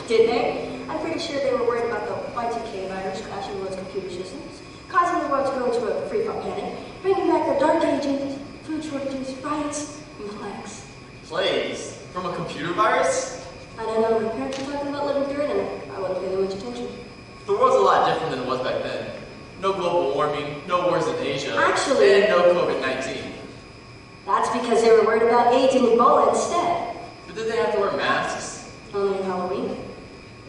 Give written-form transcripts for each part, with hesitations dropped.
Did they? I'm pretty sure they were worried about the Y2K virus crashing the world's computer systems, causing the world to go into a free-fall panic, bringing back the dark ages, food shortages, riots, and plagues. Plagues? From a computer virus? I don't know, my parents were talking about living through it, and I wouldn't pay them much attention. The world's a lot different than it was back then. No global warming, no wars in Asia, Actually, and no COVID-19. That's because they were worried about AIDS and Ebola instead. But did they have to wear masks? Only on Halloween.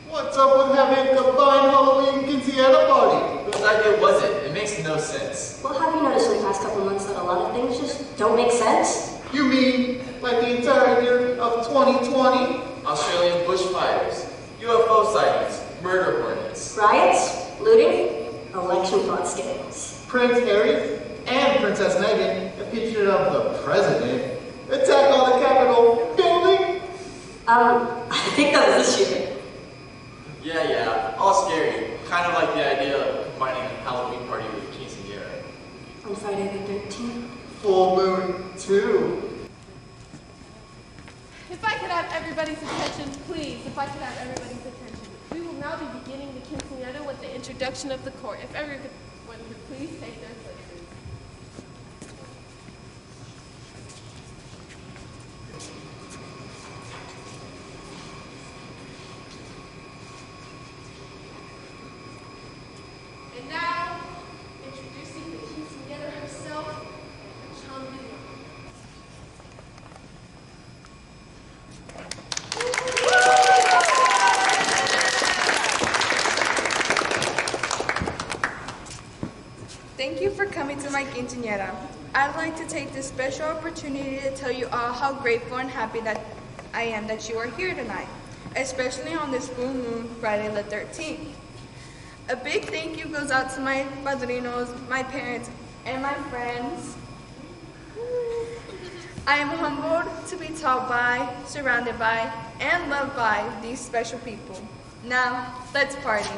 What's up with having a combined Halloween quinceañera party? Whose idea was it? It makes no sense. Well, have you noticed in the past couple months that a lot of things just don't make sense? You mean like the entire year of 2020? Australian bushfires, UFO sightings, murder hornets. Riots, looting, election fraud scandals. Prince Harry and Princess Meghan, a picture of the president, attack on the Capitol building? I think that was this year. Yeah, all scary. Kind of like the idea of combining a Halloween party with a quinceañera. On Friday the 13th. Full moon, too. If I could have everybody's attention, please, if I could have everybody's attention. We will now be beginning the quinceañera with the introduction of the court. If everyone could please take their places. And now, introducing the quinceañera herself, Chandelier. Thank you for coming to my quinceañera. I'd like to take this special opportunity to tell you all how grateful and happy that I am that you are here tonight, especially on this full moon, Friday the 13th. A big thank you goes out to my padrinos, my parents, and my friends. I am humbled to be taught by, surrounded by, and loved by these special people. Now, let's party.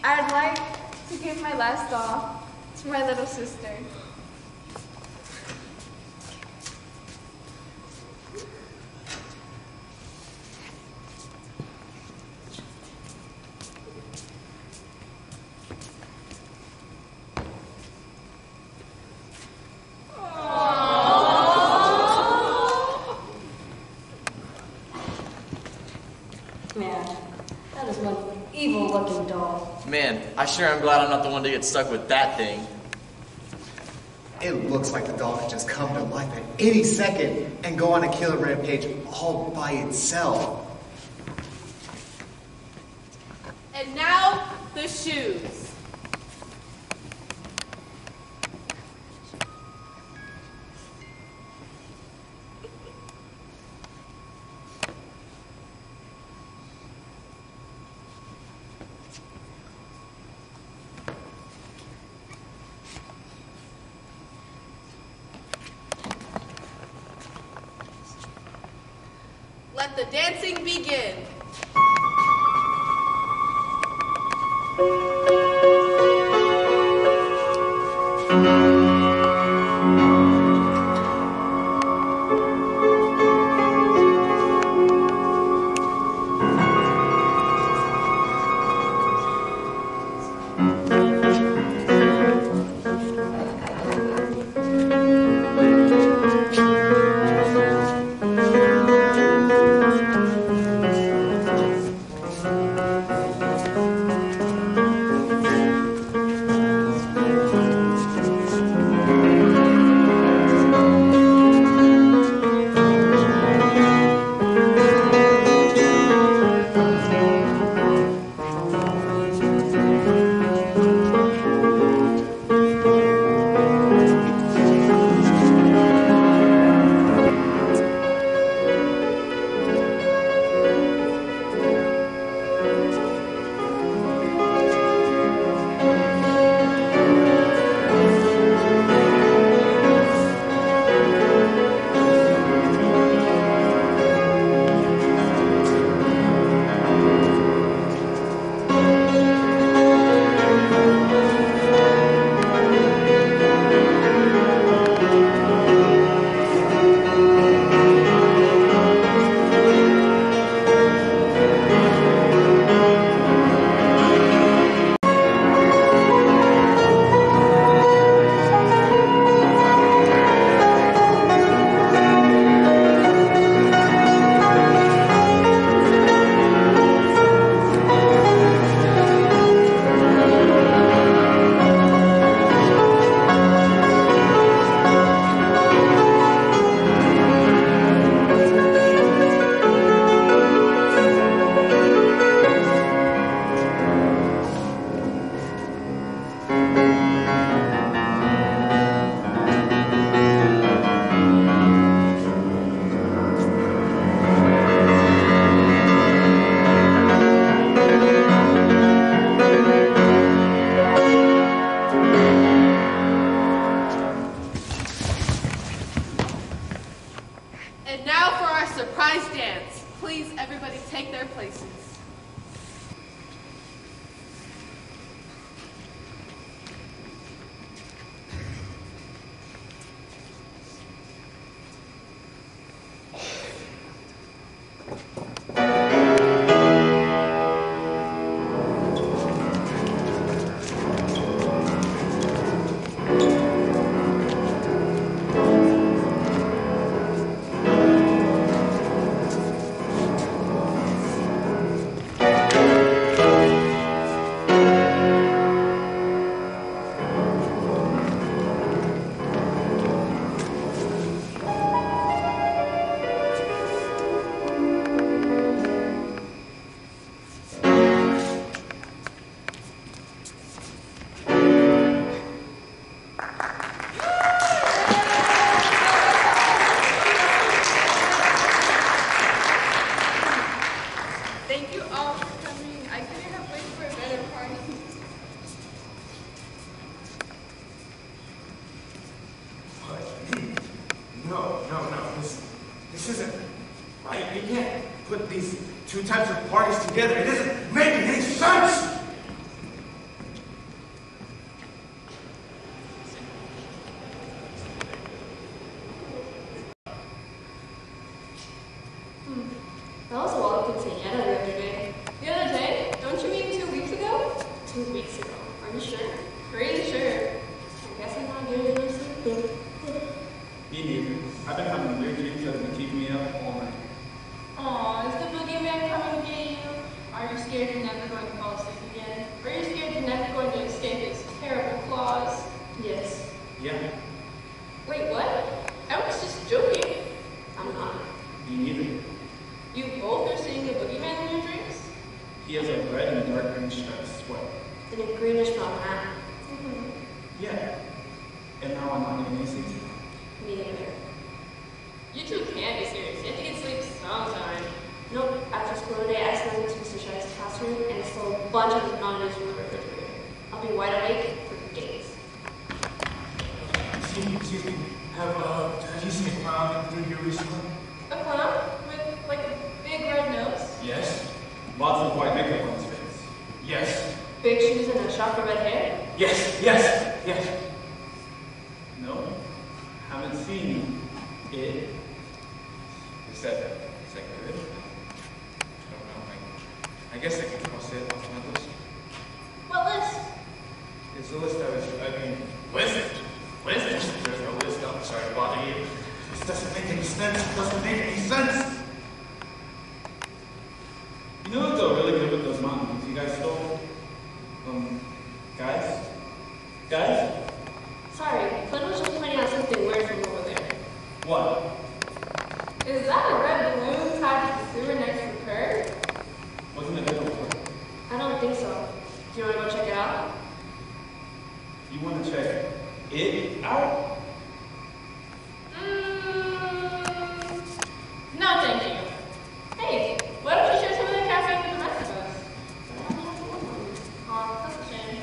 I'd like to give my last doll to my little sister. Man, that is one evil-looking doll. Man, I sure am glad I'm not the one to get stuck with that thing. It looks like the doll could just come to life at any second and go on a killer rampage all by itself. And now, the shoes. Let the dancing begin. And now for our surprise dance. Please, everybody take their places. Thank you all for coming. I couldn't have waited for a better party. No. This isn't right. You can't put these two types of parties together. It doesn't make any sense. That was a lot of quinceañera the other day. The other day? Don't you mean 2 weeks ago? 2 weeks ago. Are you sure? Pretty sure. I guess I'm not getting enough sleep. Me neither. I've been having weird dreams that have been keeping me up all night. Aw, is the boogeyman coming to get you? Are you scared you're never going to fall asleep again? Are you scared you're never going to escape his terrible claws? Yes. Yeah, Wait, what? I was just joking. I'm not. me neither. You both are seeing the boogeyman in your dreams? He has a red and dark green striped sweat. In a greenish brown hat. Yeah. And now I'm not getting any sleep. Me neither. You two can't be serious. You have to get sleep sometime. Nope. After school today, I snuck into Mr. Shire's classroom and stole a bunch of bananas from the refrigerator. I'll be wide awake for days. Excuse me. Have you seen a clown through here recently? A clown? With, like, a big red nose? Yes. Lots of white makeup on his face. Yes. Big shoes and a shock of red hair? Yes. No, haven't seen it. Is that good? I don't know. I guess I can cross it off my list. What list? It's a list list? There's no list. I'm sorry to bother you. This doesn't make any sense. You know what's really good with those mountains you guys stole? Guys? Sorry, Flynn was just pointing out something weird from over there. What? Is that a red balloon tied to the sewer next to the curb? Wasn't it before? I don't think so. Do you want to go check it out? You want to check it out? No, thank you. Hey, why don't you share some of the caffeine with the rest of us? Aw, that's a shame.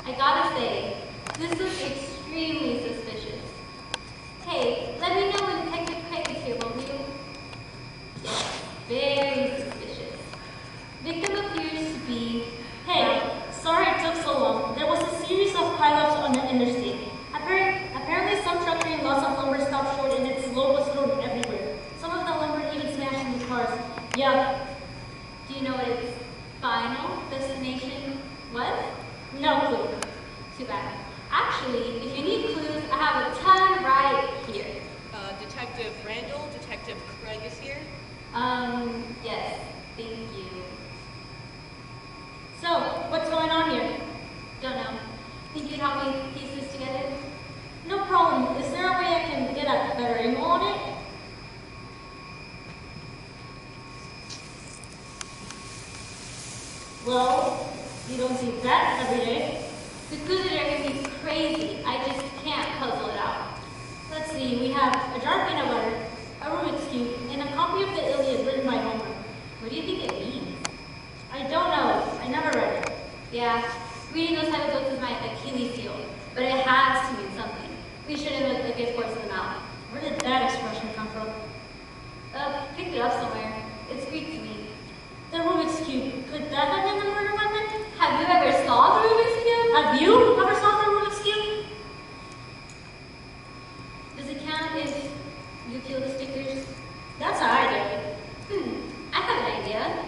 I gotta say, this is extremely suspicious. Hey, let me know when Detective Craig is here, will you? Very suspicious. Victim appears to be... Hey, sorry it took so long. There was a series of pileups on the interstate. Apparently some truck train lots of lumber stopped short and its load was thrown everywhere. Some of the lumber even smashed into cars. Yeah. Do you know what its final destination was? No clue. Too bad. Actually, if you need clues, I have a ton right here. Detective Randall, Detective Craig is here. Yes, thank you. So, what's going on here? Don't know. Think you'd help me piece this together? No problem. Is there a way I can get a better angle on it? Well, you don't see that every day. The clues that are gonna be crazy. I just can't puzzle it out. Let's see, we have a jar of peanut butter, a Rubik's Cube, and a copy of the Iliad written by Homer. What do you think it means? I don't know. I never read it. Yeah, Reading those type of books is my Achilles heel, but it has to mean something. We shouldn't look a gift horse in the mouth. Where did that expression come from? Picked it up somewhere. It's Greek to me. The Rubik's Cube. Could that have been the murder weapon? Have you ever saw the Rubik's Cube? Have you ever saw the Rubik's Cube? Does it count if you kill the stickers? That's an idea. I have an idea.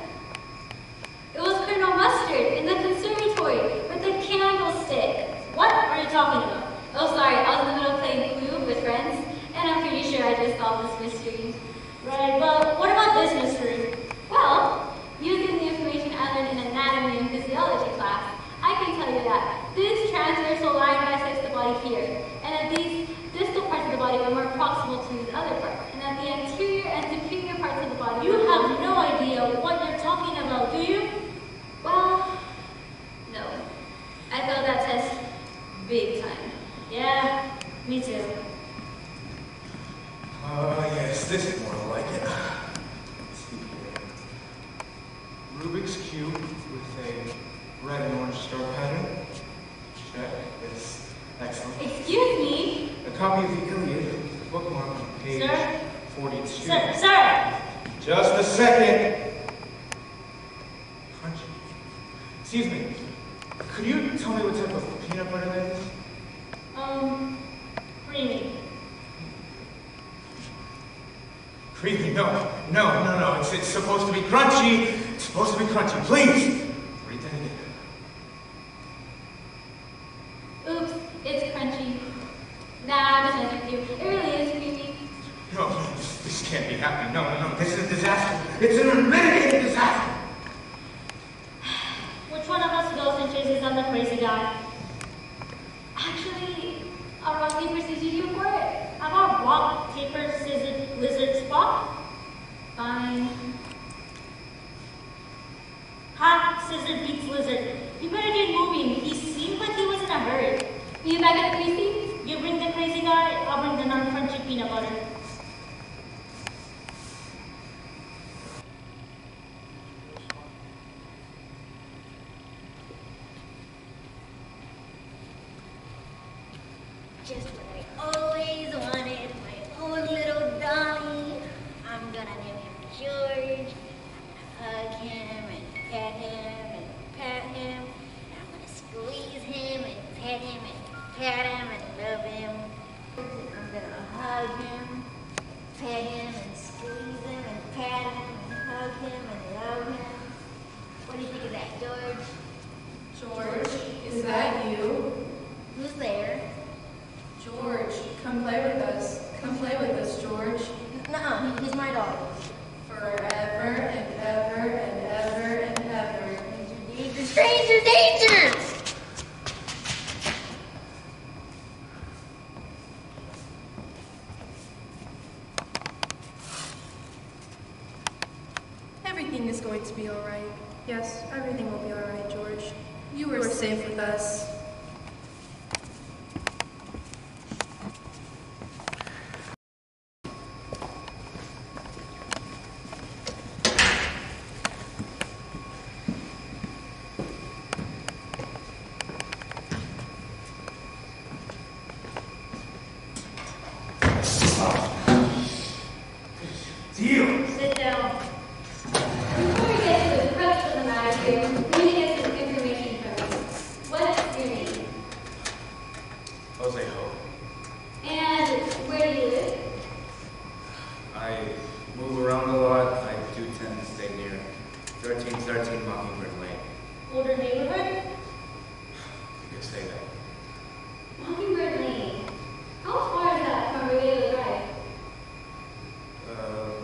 It was Colonel Mustard in the conservatory with the candlestick. What are you talking about? Oh, sorry, I was in the middle of playing Clue with friends, and I'm pretty sure I just solved this mystery. Right, but what about this mystery? Well, using the information I learned in anatomy and physiology class, I can tell you that this transversal line bisects the body here, and that these distal parts of the body are more proximal to these other parts, and that the anterior and superior parts of the body. You have no idea what you're talking about, do you? Well, no. I failed that test big time. Yeah, me too. Yes, this is more like it. Let's see here. Rubik's Cube with a red and orange star pattern. Check. Yes. Excellent. Excuse me? A copy of the Iliad, bookmark on page Sir? 42. Sir! Just a second. Crunchy. Excuse me. Could you tell me what type of peanut butter that is? Creamy. Creamy? No. It's supposed to be crunchy. It's supposed to be crunchy. Please. Read that again. Oops, it's crunchy. Nah, I'm just messing with you. It really is creamy. No, this can't be happening. No. This is a disaster. It's an unmitigated disaster. Which one of us goes and chases down the crazy guy? Actually, I'll rock, paper, scissors you for it. How about rock, paper, scissors, lizard, spot? Fine. Ha! Scissor beats lizard. You better get moving. He seemed like he was in a hurry. You back at the precinct? You bring the crazy guy, I'll bring the non-crunchy peanut butter. Just what I always wanted, my own little Donnie. I'm gonna name him George. Hug him and pet him and pat him. And I'm gonna squeeze him and pet him and pat him and love him. I'm gonna hug him, pet him and squeeze him and pat him and hug him and love him. What do you think of that, George? George, is that you? Who's there? George, come play with us. Come play with us, George. Nuh-uh, he's my dog. Forever and ever and ever and ever. Danger, danger, danger! Everything is going to be all right. Yes, everything will be all right, George. You are safe with us. Sit down. Before we get to the crux of the matter here, we need to get some information from you. What's your name? Jose Hoag. And where do you live? I move around a lot. I do tend to stay near 1313 Mockingbird Lane. Older neighborhood? You could say that. Mockingbird Lane. How far is that from Rodeo Drive?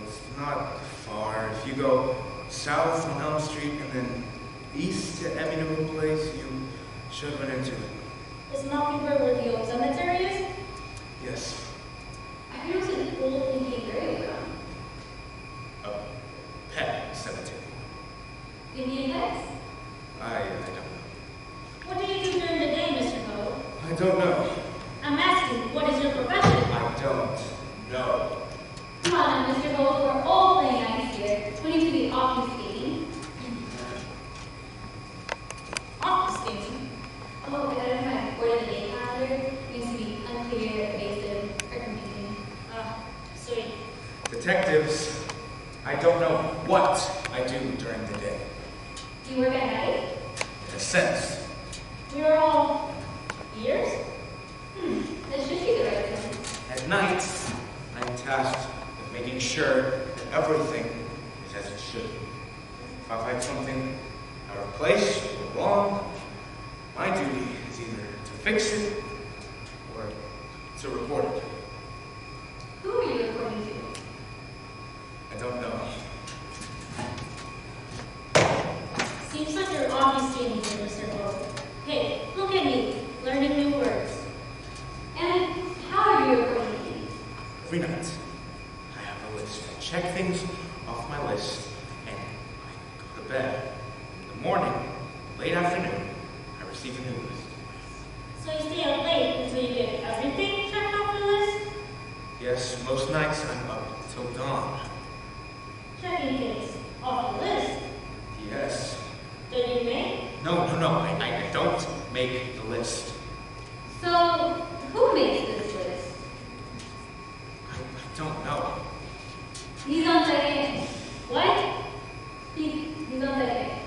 It's not far. If you go south on Elm Street and then east to Emmylou Place, you should run into it. Is Mockingbird where the old cemetery is? Yes. I heard it was an old Indian burial ground. A pet cemetery. Indian pets? I don't know. What do you do during the day, Mr. Ho? I don't know. I'm asking, what is your profession? I don't know. Come on, Mr. Ho, we're all playing nice here. We need to be obfuscating. Obfuscating? detectives, I don't know what I do during the day. Do you work at night? In a sense. We are all ears? This should be the right thing. At night, I'm tasked with making sure that everything is as it should be. If I find something out of place or wrong, my duty is either to fix it or to report it. Who are you reporting to? I don't know. Seems like you're obviously in here, Mr. Hoag. Hey, look at me, learning new words. And how are you reporting to me? Every night, I have a list. I check things off my list, and I go to bed. In the morning, late afternoon, I receive a new list. So you stay up late until you get everything checked off your list? Yes, most nights I'm up till dawn. Checking things off the list? Yes. That you make? No, I don't make the list. So, who makes this list? I don't know. He's on second. What? He's on second.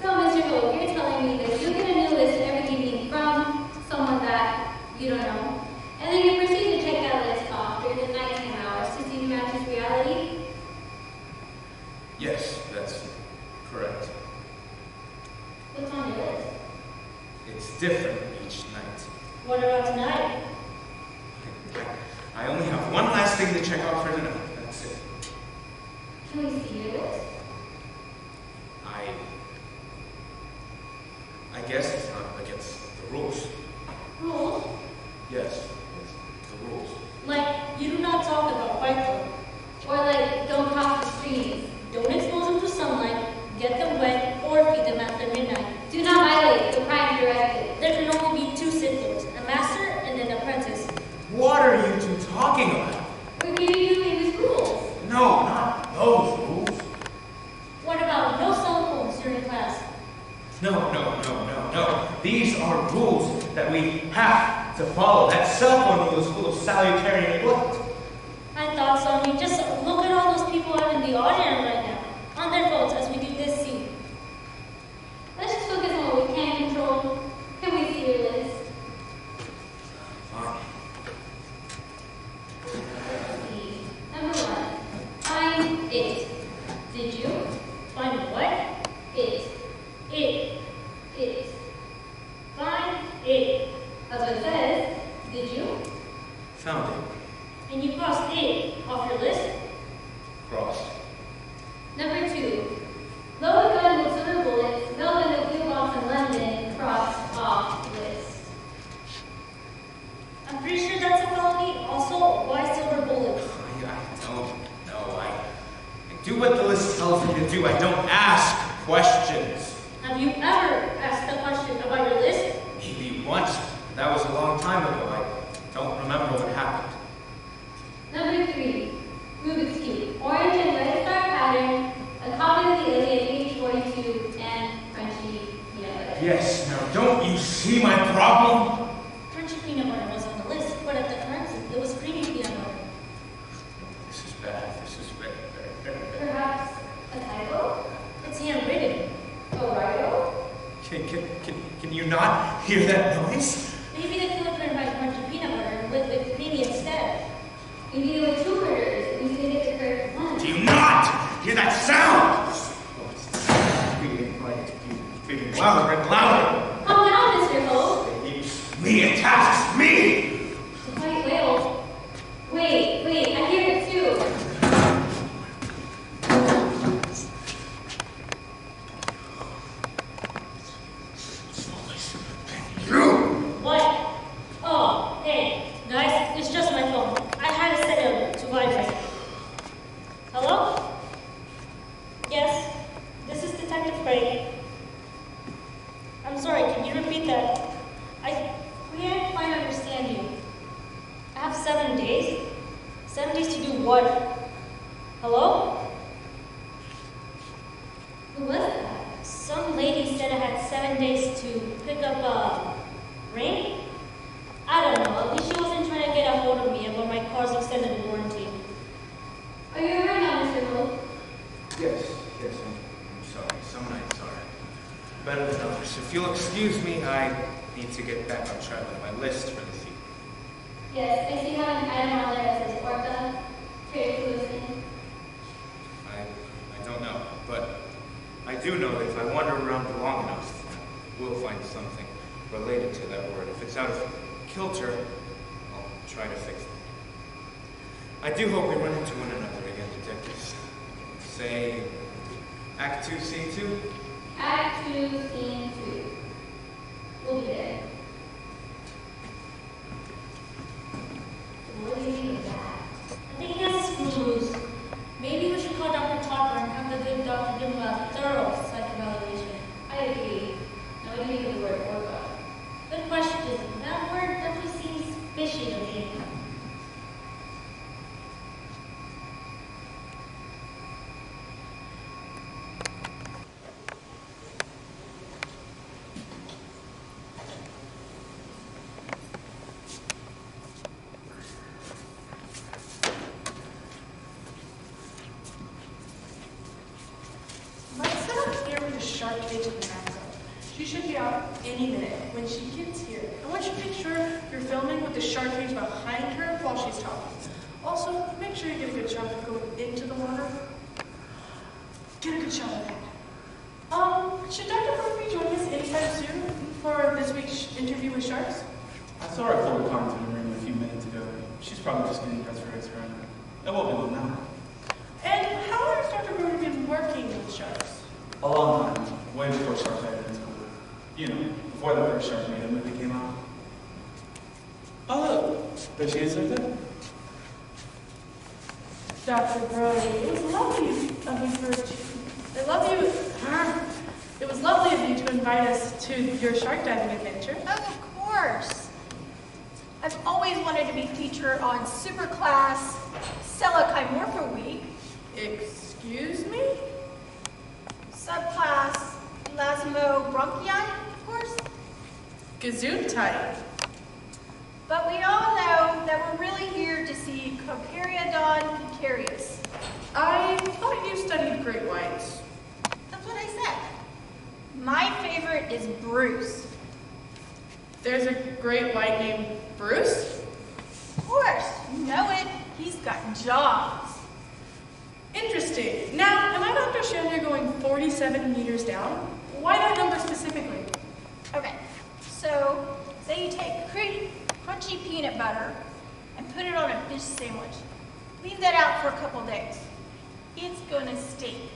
So, Mr. Hoag, you're telling me that you get a new list every evening from someone that you don't know, and then you proceed to check that list off during the nighttime hours to see if it matches reality? Yes, that's correct. What's on your list? It's different each night. What about tonight? I only have one last thing to check off for tonight. That's it. Can we see your list? I guess it's not against the rules. Rules? Yes, it's the rules. Like, you do not talk about Fight Club. Or like, don't cross the streams. Don't expose them to sunlight, get them wet, or feed them after midnight. Do not violate the crime directive. There can only be two Sith a master and an apprentice. What are you two talking about? We're giving you these rules. No, not those rules. What about no cell phones during class? No. These are rules that we have to follow. That cell phone rule is full of salutary neglect. I thought so. I mean, just look at all those people out in the auditorium right now, on their phones as we do this scene. Let's just focus on what we can control. Can we see your list? Fine. Let's see. Number 1. Find it. Did you? Find what? It. It. Find it. That's what it says. Did you? Found it. And you crossed it off your list? Crossed. Number 2. Load a gun with silver bullets, built in a blue box in London, crossed off list. I'm pretty sure that's a felony. Also, why silver bullets? I don't know. I do what the list tells me to do. I don't ask questions. Have you ever asked a question about your list? Maybe once. That was a long time ago. I don't remember what happened. Number 3. Rubik's Cube. Orange and red star pattern, a copy of the Iliad, page 42, and crunchy peanut butter. Yes, now don't you see my problem? Crunchy peanut butter was on the list, but at the time, it was creamy peanut butter. This is bad. This is very bad. Perhaps a typo? It's handwritten. Oh, righto? Can you not hear that noise? Maybe the killer could invite crunchy peanut butter and live with creamy instead. Maybe there were 2 murders, and we didn't get the correct one. Do you not hear that sound? Feeling louder and louder. Calm down, Mr. Hoag. Me attacks me! The white whale. Wait, I hear it too. What? Oh, hey, guys, it's just my phone. I had to set it to vibrate. Hello? Yes, this is Detective Craig. I'm sorry, can you repeat that? We can't quite understand you. I have 7 days? 7 days to do what? Hello? Who was that? Some lady said I had 7 days to pick up a ring? I don't know. At least she wasn't trying to get a hold of me about my car's extended warranty. Are if you'll excuse me, I need to get back on track with my list for this evening. Yes, I see how an item on there that says orca, period. I don't know, but I do know that if I wander around long enough, I will find something related to that word. If it's out of kilter, I'll try to fix it. I do hope we run into one another again, detectives. Say, Act 2, Scene 2? Act 2, Scene 2. We'll be there. What do you think of that? I think he has his clues. Maybe we should call Dr. Tucker and have the good doctor give him a thorough psych evaluation. I agree. Now what do you think of the word orca? Good question. That word definitely seems fishy to me. Shark cage in the back. She should be out any minute. When she gets here, I want you to make sure you're filming with the shark cage behind her while she's talking. Also, make sure you get a good shot of going into the water. Get a good shot of that. Should Dr. Hoag be joining us anytime soon for this week's interview with sharks? I saw her before the conference room a few minutes ago. She's probably just getting dressed for her experiment. It won't be long now. And how long has Dr. Hoag been working with sharks? A long time, way before Shark Night in school. You know, before the first Sharknado movie came out. Oh, look, there she is right there. Dr. Brody, it was lovely of you It was lovely of you to invite us to your shark diving adventure. Oh, of course. I've always wanted to be featured on Superclass Selachimorpha Week. Excuse me? Subclass Elasmobronchii, of course. Gesundheit. But we all know that we're really here to see Cochariodon precarius. I thought you studied great whites. That's what I said. My favorite is Bruce. There's a great white named Bruce? Of course, you know it. He's got jaws. Interesting. Now, am I to understand you're going 47 meters down? Why that number specifically? Okay, so say you take crunchy peanut butter and put it on a fish sandwich. Leave that out for a couple days. It's gonna stink.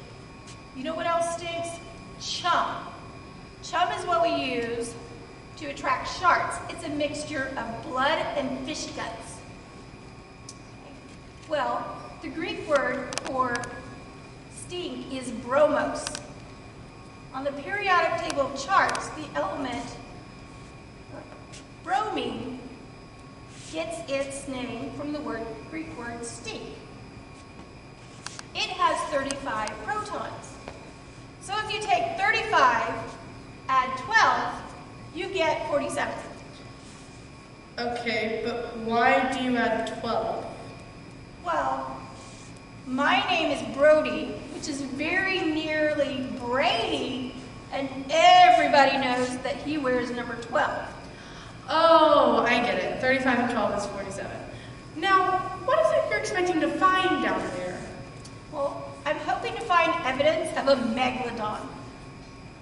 You know what else stinks? Chum. Chum is what we use to attract sharks. It's a mixture of blood and fish guts. Well, the Greek word for stink is bromos. On the periodic table of charts, the element bromine gets its name from the Greek word stink. It has 35 protons. So if you take 35, add 12, you get 47. Okay, but why do you add 12? Well, my name is Brody, which is very nearly Brady, and everybody knows that he wears number 12. Oh, I get it. 35 and 12 is 47. Now, what is it you're expecting to find down there? Well, I'm hoping to find evidence of a megalodon.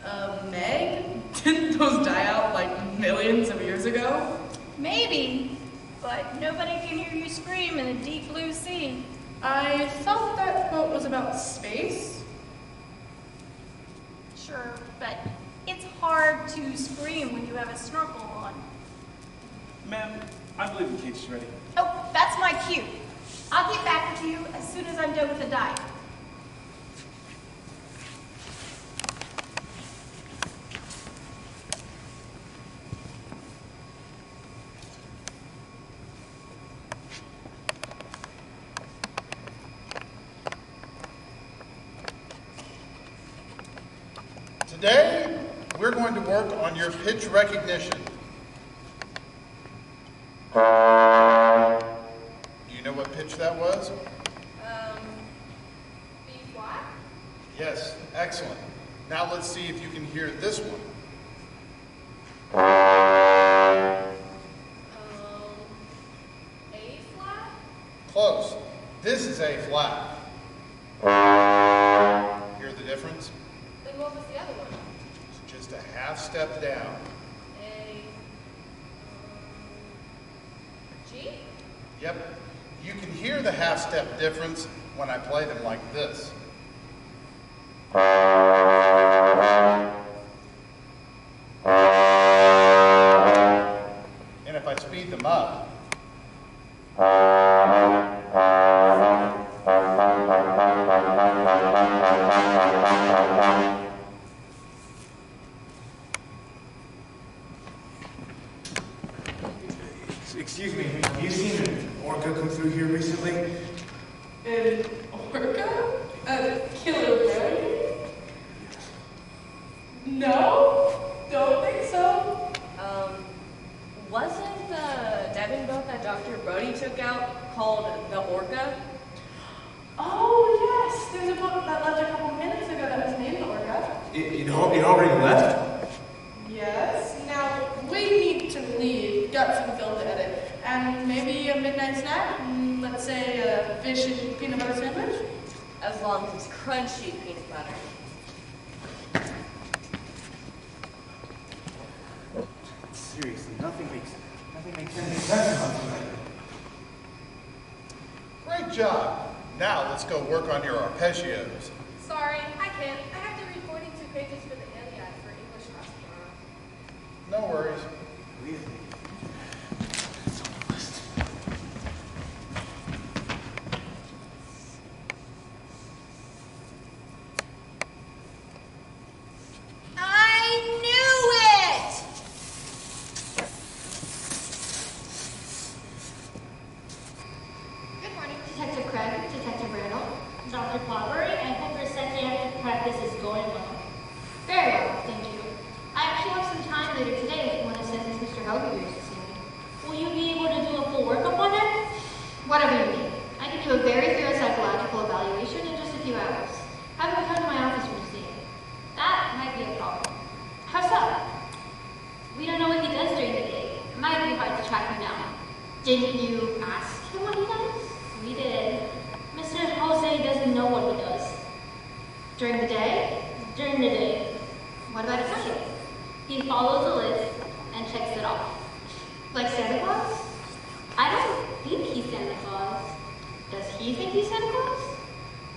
A meg? Didn't those die out like millions of years ago? Maybe, but nobody can hear you scream in the deep blue sea. I thought that quote was about space. Sure, but it's hard to scream when you have a snorkel on. Ma'am, I believe the cage is ready. Oh, that's my cue. I'll get back with you as soon as I'm done with the dive. Today, we're going to work on your pitch recognition. Do you know what pitch that was? B flat? Yes, excellent. Now let's see if you can hear this one. A flat. Hear the difference? Then what was the other one? It's just a half step down. G? Yep. You can hear the half step difference when I play them like this. And if I speed them up, Excuse me, have you seen an orca come through here recently? An orca? A killer whale? No, don't think so. Wasn't the diving boat that Dr. Brody took out called the Orca? Oh, yes. There's a boat that left a couple minutes ago that was named the Orca. It already left? Yes. Now, we need to leave. Got some film to edit. And maybe a midnight snack? Let's say a fish and peanut butter sandwich? As long as it's crunchy peanut butter. Seriously, nothing makes any sense about tonight. great job. Now let's go work on your arpeggios. Sorry, I can't. I have to read 42 pages for the Iliad for English class tomorrow. No worries. I knew it! Good morning, Detective Craig, Detective Randall, Dr. Clobbery. I hope your psychiatric practice is going well. Very well, thank you. I actually have some time later today if you want to send Mr. Hoag here to see me. Will you be able to do a full workup on him? Whatever you need. I can do a very thorough psychological evaluation in just a few hours. Have him come to my office when you see him. That might be a problem. How so? We don't know what he does during the day. It might be hard to track him down. Didn't you ask him what he does? We did. Mr. Jose doesn't know what he does. During the day? During the day. What about at night? He follows a list and checks it off. Like Santa Claus? I don't think he's Santa Claus. Does he think he's Santa Claus?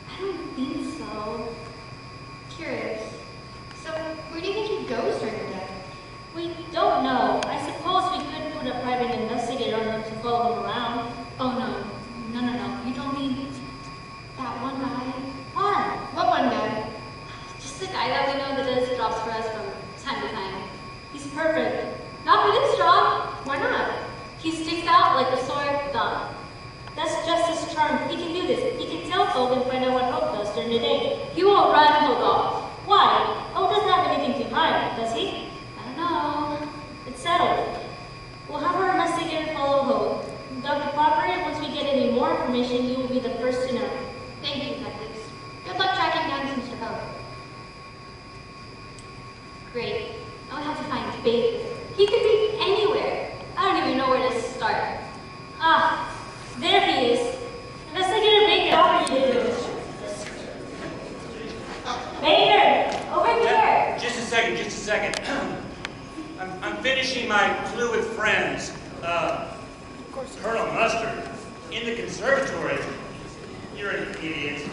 I don't think so. Curious. So, where do you think he goes during the day? We don't know. I suppose we could put a private investigator on him to follow him around. Oh no. No. You don't mean that one guy? What one guy? Just the guy that we know that does drops for us from time to time. He's perfect. Not for this job. Why not? He sticks out like a sore thumb. That's just his charm. He can do this. He can tell Hoag and find out what Hoag does during the day. He won't run Hoag off. Why? Hoag doesn't have anything to hide, does he? I don't know. It's settled. We'll have our investigator follow Hoag. Dr. Clobbery, once we get any more information, you will be the first to know. Thank you, detectives. Good luck tracking down Mr. Hoag. Great. Now we have to find Baker. He could be anywhere. I don't even know where to start. Ah, there he is. Investigator Baker, how are you? Baker, over here. Just a second. I'm finishing my clue with friends. Colonel Mustard, in the conservatory. You're an idiot.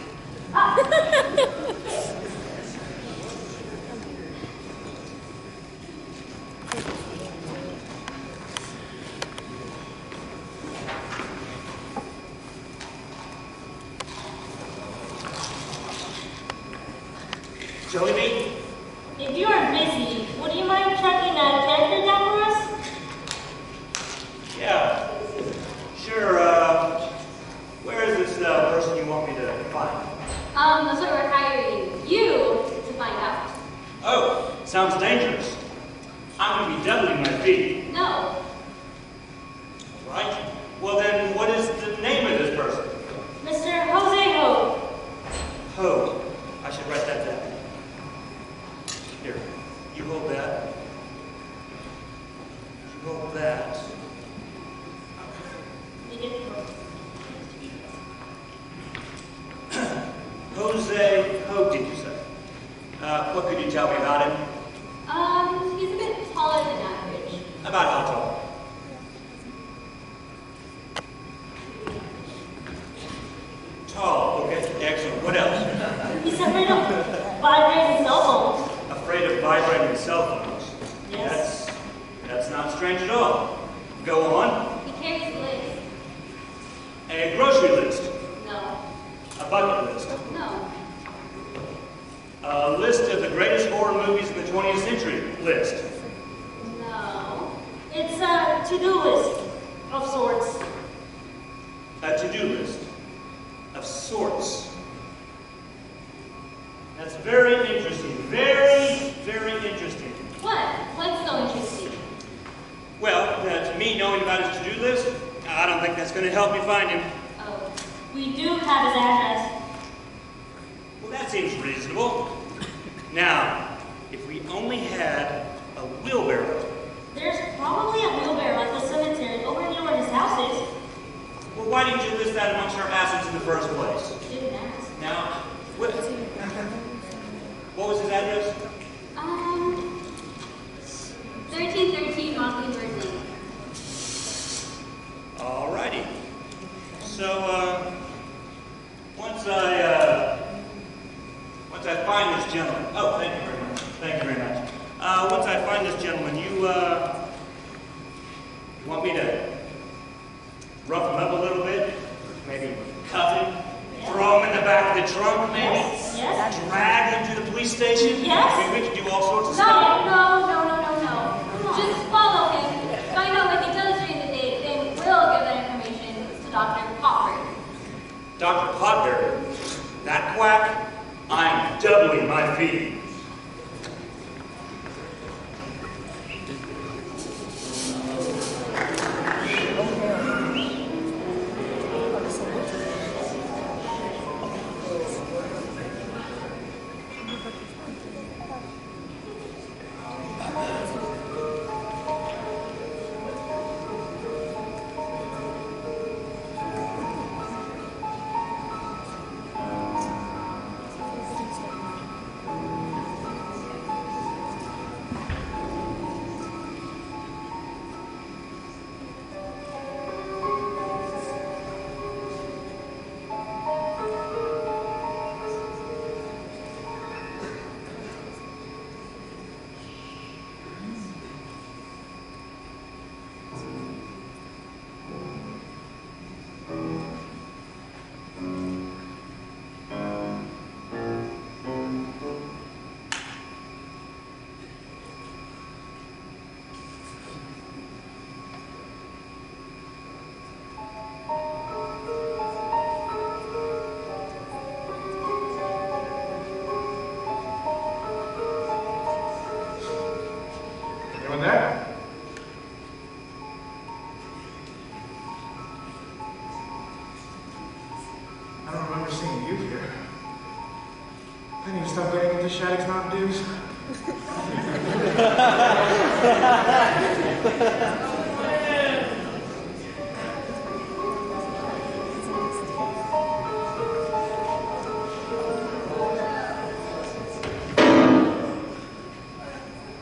Jelly bean? If you are busy, would you mind tracking that character down for us? Yeah, sure. Where is this person you want me to find? That's what we're hiring you to find out. Oh, sounds dangerous. I'm going to be doubling my fee. No. Right? Well then, what is the name of this person? Mr. Jose Hoag. Hoag. I should write that down. Here, you hold that. You hold that. About how tall? Tall, okay, excellent. What else? He's afraid of vibrating cell phones. Afraid of vibrating cell phones. Yes. That's not strange at all. Go on. He carries a list. A grocery list. No. A bucket list. No. A list of the greatest horror movies in the 20th century list. No. It's a to-do list of sorts. A to-do list of sorts. That's very interesting. Very, very interesting. What? What's so interesting? Well, to me, knowing about his to-do list, I don't think that's going to help me find him. Oh. We do have his address. Well, that seems reasonable. Now, if we only had a wheelbarrow. There's probably a wheelbarrow at the cemetery over near where his house is. Well, why didn't you list that amongst our assets in the first place? Didn't ask. Now, what was his address? 1313 Mockingbird Lane. Alrighty. So, once I find this gentleman. Oh, thank you very much. Thank you very much. Once I find this gentleman, you want me to rough him up a little bit? Maybe cuff him? Yes. Throw him in the back of the trunk, maybe? Yes. Drag him to the police station? Yes. I mean, we could do all sorts of No. stuff. Just follow him. Find out what he does during the day, then we'll give that information to Dr. Popper. Dr. Potberry, that quack, I'm doubling my fee. Anyone there? I don't remember seeing you here. I need to stop getting into Shattuck's Mountain Dews.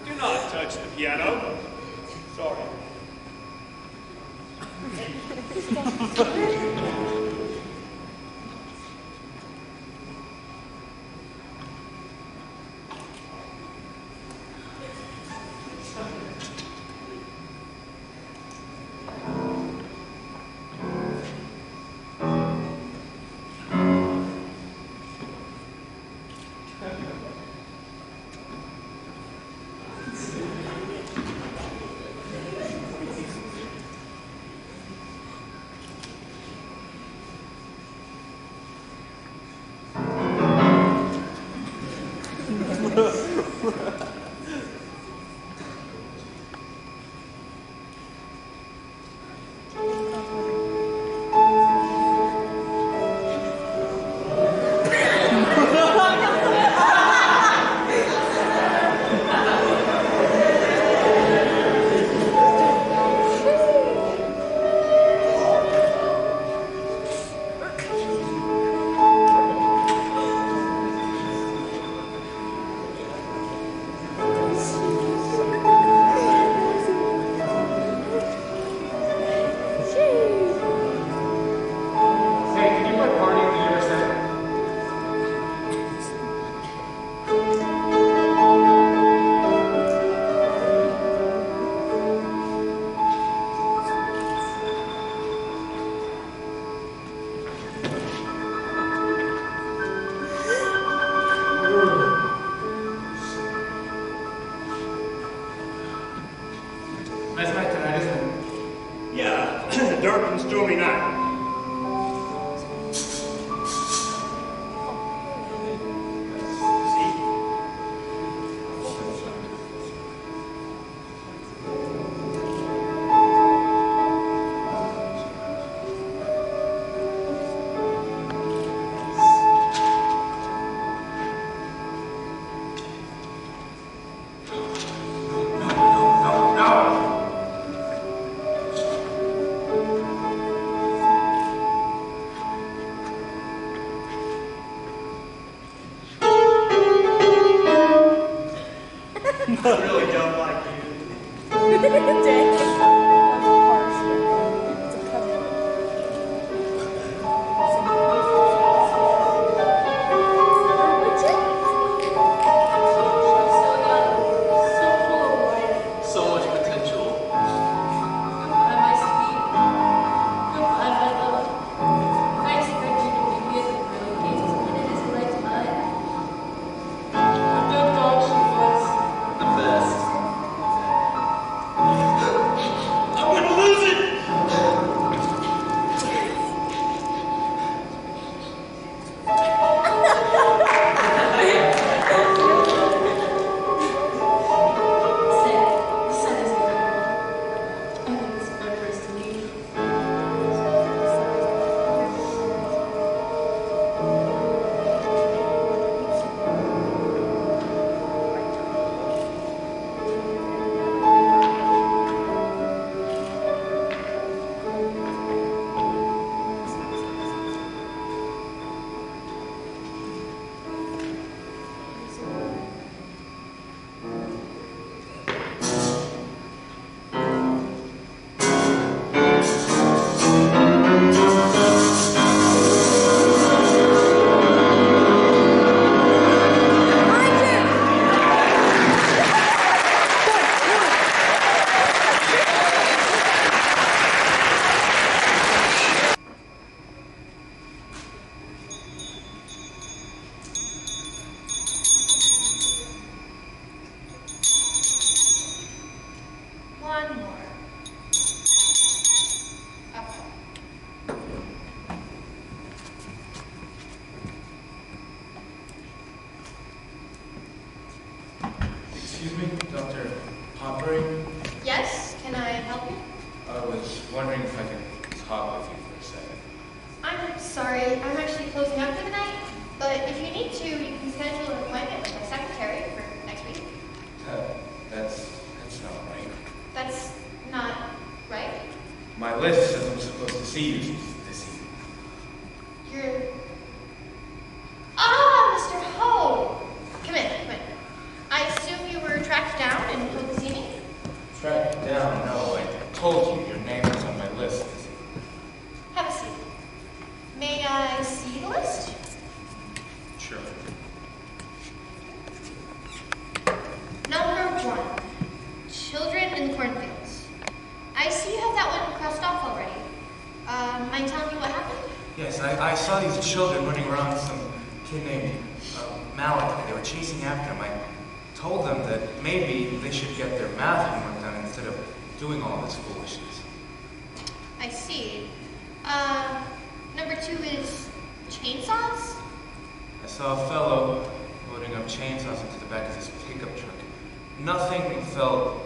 Do not touch the piano. Sorry. Nice night tonight, isn't it? Yeah, dark and stormy night. I really don't like you. So much potential. The best. I'm gonna lose it! One more. Excuse me, Dr. Potbury? Yes, can I help you? I was wondering if I could talk with you for a second. I'm sorry, I'm actually closing up for the night, but if you need to, you can schedule an appointment with my secretary for next week. That's not right. That's not right. My list says I'm supposed to see you this evening. You're... Ah, Mr. Hoag! Come in, come in. I assume you were tracked down and told to see me? Tracked down? No, I told you your name was on my list. Have a seat. May I see the list? Sure. Number 1. Children in the cornfields. I see you have that one crossed off already. Mind telling me what happened? Yes, I saw these children running around some kid named Malik. They were chasing after him. I told them that maybe they should get their math homework done instead of doing all this foolishness. I see. Number 2 is chainsaws? I saw a fellow loading up chainsaws into the back of his pickup truck. Nothing felt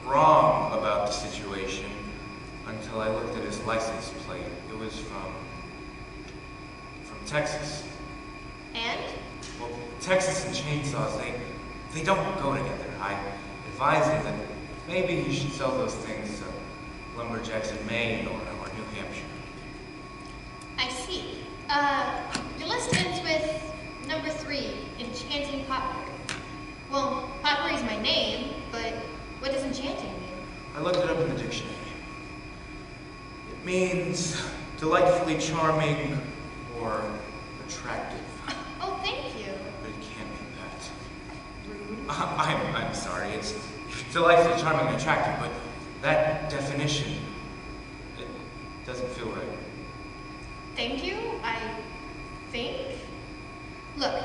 wrong about the situation until I looked at his license plate. It was from Texas. And? Well, Texas and chainsaws, they don't go together. I advised him that maybe he should sell those things to lumberjacks in Maine or New Hampshire. I see. Your list ends with number 3, enchanting potpourri. Well, potpourri is my name, but what does enchanting mean? I looked it up in the dictionary. It means delightfully charming or attractive. Oh, thank you. But it can't mean that. I'm sorry. It's delightfully charming and attractive, but that definition, it doesn't feel right. Thank you, I think. Look,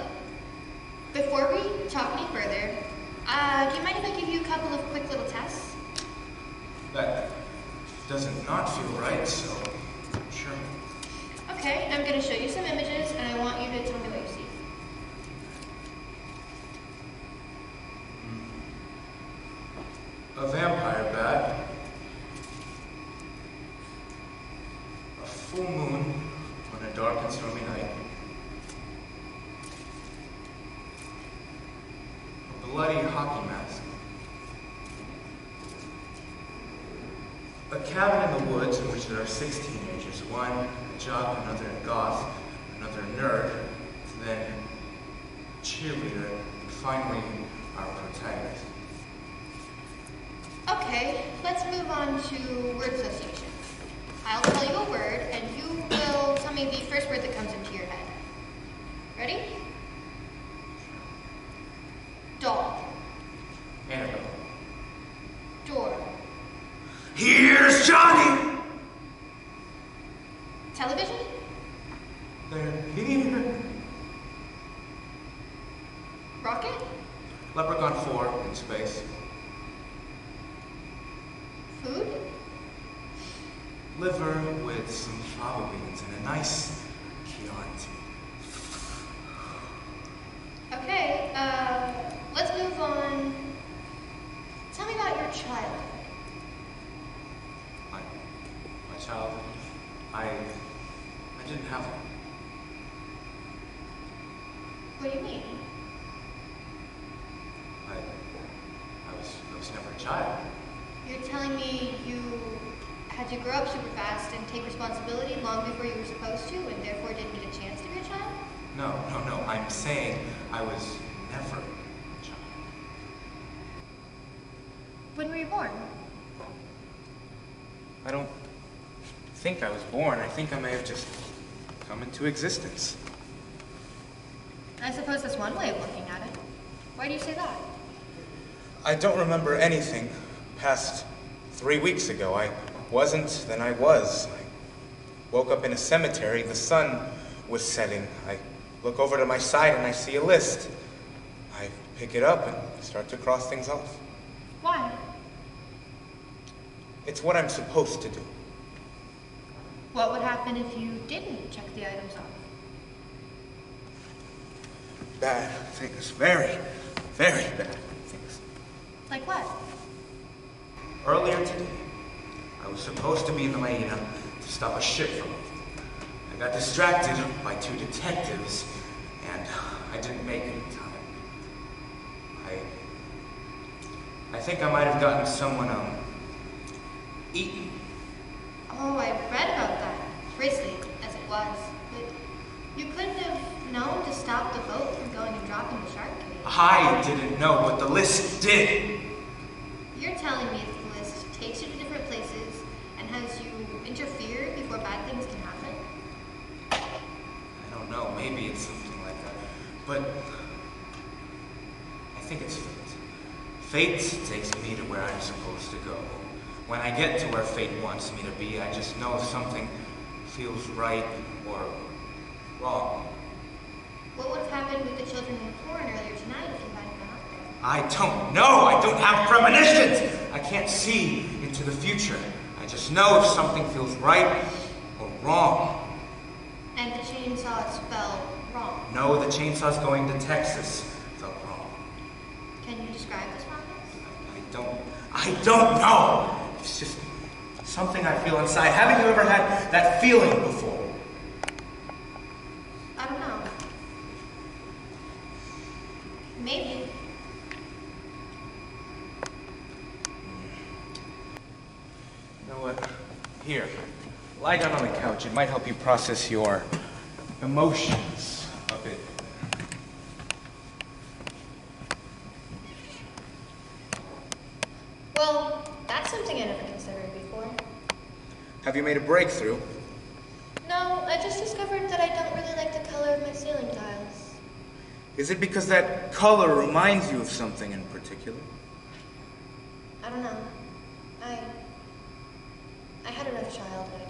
before we talk any further, do you mind if I give you a couple of quick little tests? doesn't not feel right, so sure. Okay, I'm going to show you some images, and I want you to tell me what you see. A vampire bat. A full moon on a dark and stormy night. A bloody hockey mask. A cabin in the woods in which there are 6 teenagers. One a jock, another a goth, another nerd, then a cheerleader, and finally our protagonist. Okay, let's move on to word association. I'll tell you a word, and you will tell me the first word that comes into your head. Ready? Doll. Annabelle. Door. Here's Johnny! Television? They're here. Rocket? Leprechaun 4 in space. Food? Liver with some fava beans and a nice Chianti. Okay, let's move on. Tell me about your child. My childhood, I didn't have one. What do you mean? I was never a child. You're telling me you had to grow up super fast and take responsibility long before you were supposed to, and therefore didn't get a chance to be a child? No. I'm saying I was never a child. When were you born? I don't think I was born. I think I may have just come into existence. I suppose that's one way of looking at it. Why do you say that? I don't remember anything past 3 weeks ago. I wasn't, then I was. I woke up in a cemetery. The sun was setting. I look over to my side and I see a list. I pick it up and start to cross things off. Why? It's what I'm supposed to do. What would happen if you didn't check the items off? Bad things. Very, very bad things. Like what? Earlier today, I was supposed to be in the marina to stop a ship from moving. I got distracted by 2 detectives, and I didn't make it in time. I think I might have gotten someone, eaten. Oh, I read about that. Grisly, as it was. But you couldn't have known to stop the boat from going and dropping the shark cage. I didn't know, but the list did. You're telling me that the list takes you to different places and has you interfere before bad things can happen? I don't know, maybe it's something like that. But I think it's fate. Fate takes me to where I'm supposed to go. When I get to where fate wants me to be, I just know if something feels right or wrong. What would have happened with the children in the corn earlier tonight if you hadn't gone up there? I don't know. I don't have premonitions. I can't see into the future. I just know if something feels right or wrong. And the chainsaw spelled wrong. No, the chainsaw's going to Texas. Felt wrong. Can you describe this process? I don't know. It's just something I feel inside. Haven't you ever had that feeling before? I don't know. Maybe. You know what? Here, lie down on the couch. It might help you process your emotions a bit. Well, that's something I never considered before. Have you made a breakthrough? No, I just discovered that I don't really like the color of my ceiling tiles. Is it because that color reminds you of something in particular? I don't know. I had a rough childhood.